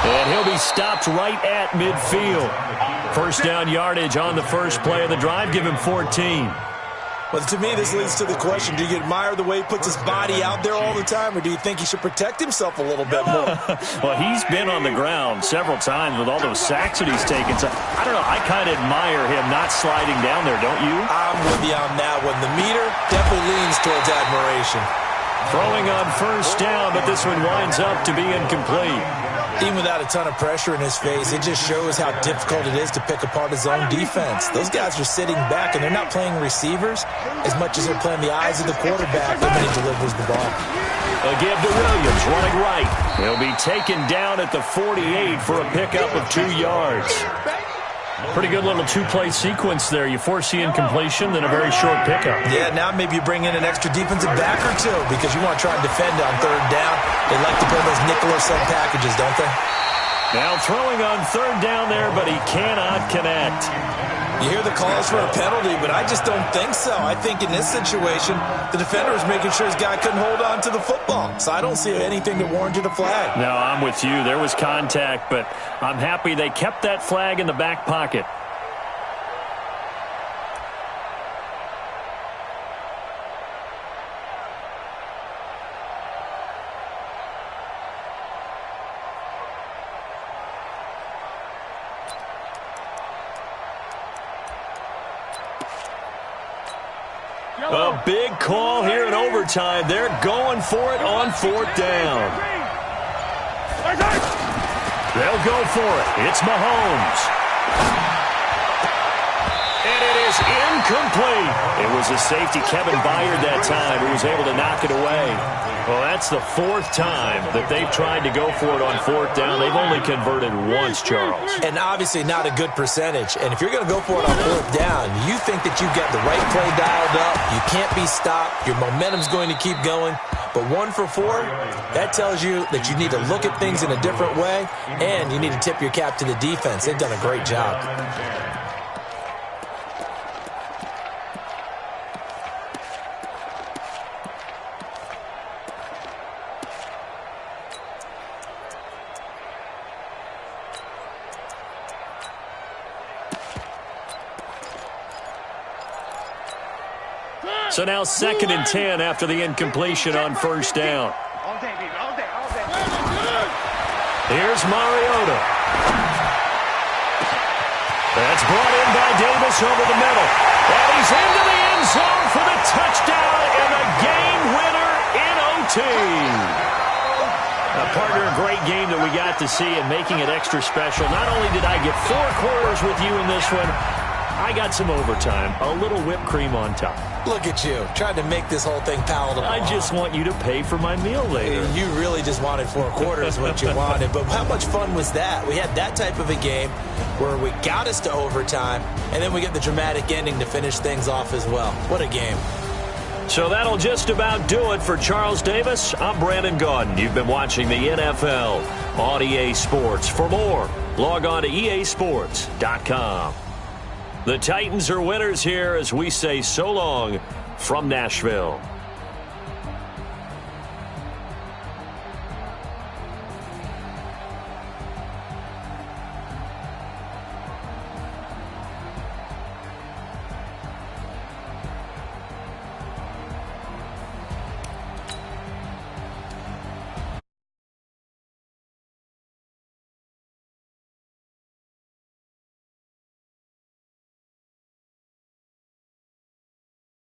C: And he'll be stopped right at midfield. First down yardage on the first play of the drive. Give him 14.
F: Well, to me, this leads to the question, do you admire the way he puts his body out there all the time, or do you think he should protect himself a little bit more?
C: Well, he's been on the ground several times with all those sacks that he's taken. So, I don't know, I kind of admire him not sliding down there, don't you?
F: I'm with you on that one. The meter definitely leans towards admiration.
C: Throwing on first down, but this one winds up to be incomplete.
F: Even without a ton of pressure in his face, it just shows how difficult it is to pick apart his own defense. Those guys are sitting back, and they're not playing receivers as much as they're playing the eyes of the quarterback when he delivers the ball.
C: A give to Williams, running right. He'll be taken down at the 48 for a pickup of 2 yards. Pretty good little two-play sequence there. You force the incompletion, then a very short pickup.
F: Yeah, now maybe you bring in an extra defensive back or two because you want to try and defend on third down. They like to play those nickel or sub packages, don't they?
C: Now throwing on third down there, but he cannot connect.
F: You hear the calls for a penalty, but I just don't think so. I think in this situation, the defender was making sure his guy couldn't hold on to the football. So I don't see anything that warranted a flag.
C: No, I'm with you. There was contact, but I'm happy they kept that flag in the back pocket. A big call here in overtime. They're going for it on 4th down. They'll go for it. It's Mahomes. And it is incomplete. It was a safety, Kevin Byard, that time, who was able to knock it away. Well, that's the 4th time that they've tried to go for it on 4th down. They've only converted once, Charles.
F: And obviously not a good percentage. And if you're going to go for it on 4th down, you think that you've got the right play dialed up. You can't be stopped. Your momentum's going to keep going. But 1 for 4, that tells you that you need to look at things in a different way, and you need to tip your cap to the defense. They've done a great job.
C: So now 2nd and 10 after the incompletion on first down.
E: All day, baby, all day, all day.
C: Here's Mariota. That's brought in by Davis over the middle. And he's into the end zone for the touchdown and the game winner in OT. Partner, a great game that we got to see and making it extra special. Not only did I get 4 quarters with you in this one, I got some overtime, a little whipped cream on top.
F: Look at you, trying to make this whole thing palatable.
C: I just want you to pay for my meal later.
F: You really just wanted 4 quarters what you wanted, but how much fun was that? We had that type of a game where we got us to overtime, and then we get the dramatic ending to finish things off as well. What a game.
C: So that'll just about do it for Charles Davis. I'm Brandon Gaudin. You've been watching the NFL on EA Sports. For more, log on to easports.com. The Titans are winners here as we say so long from Nashville.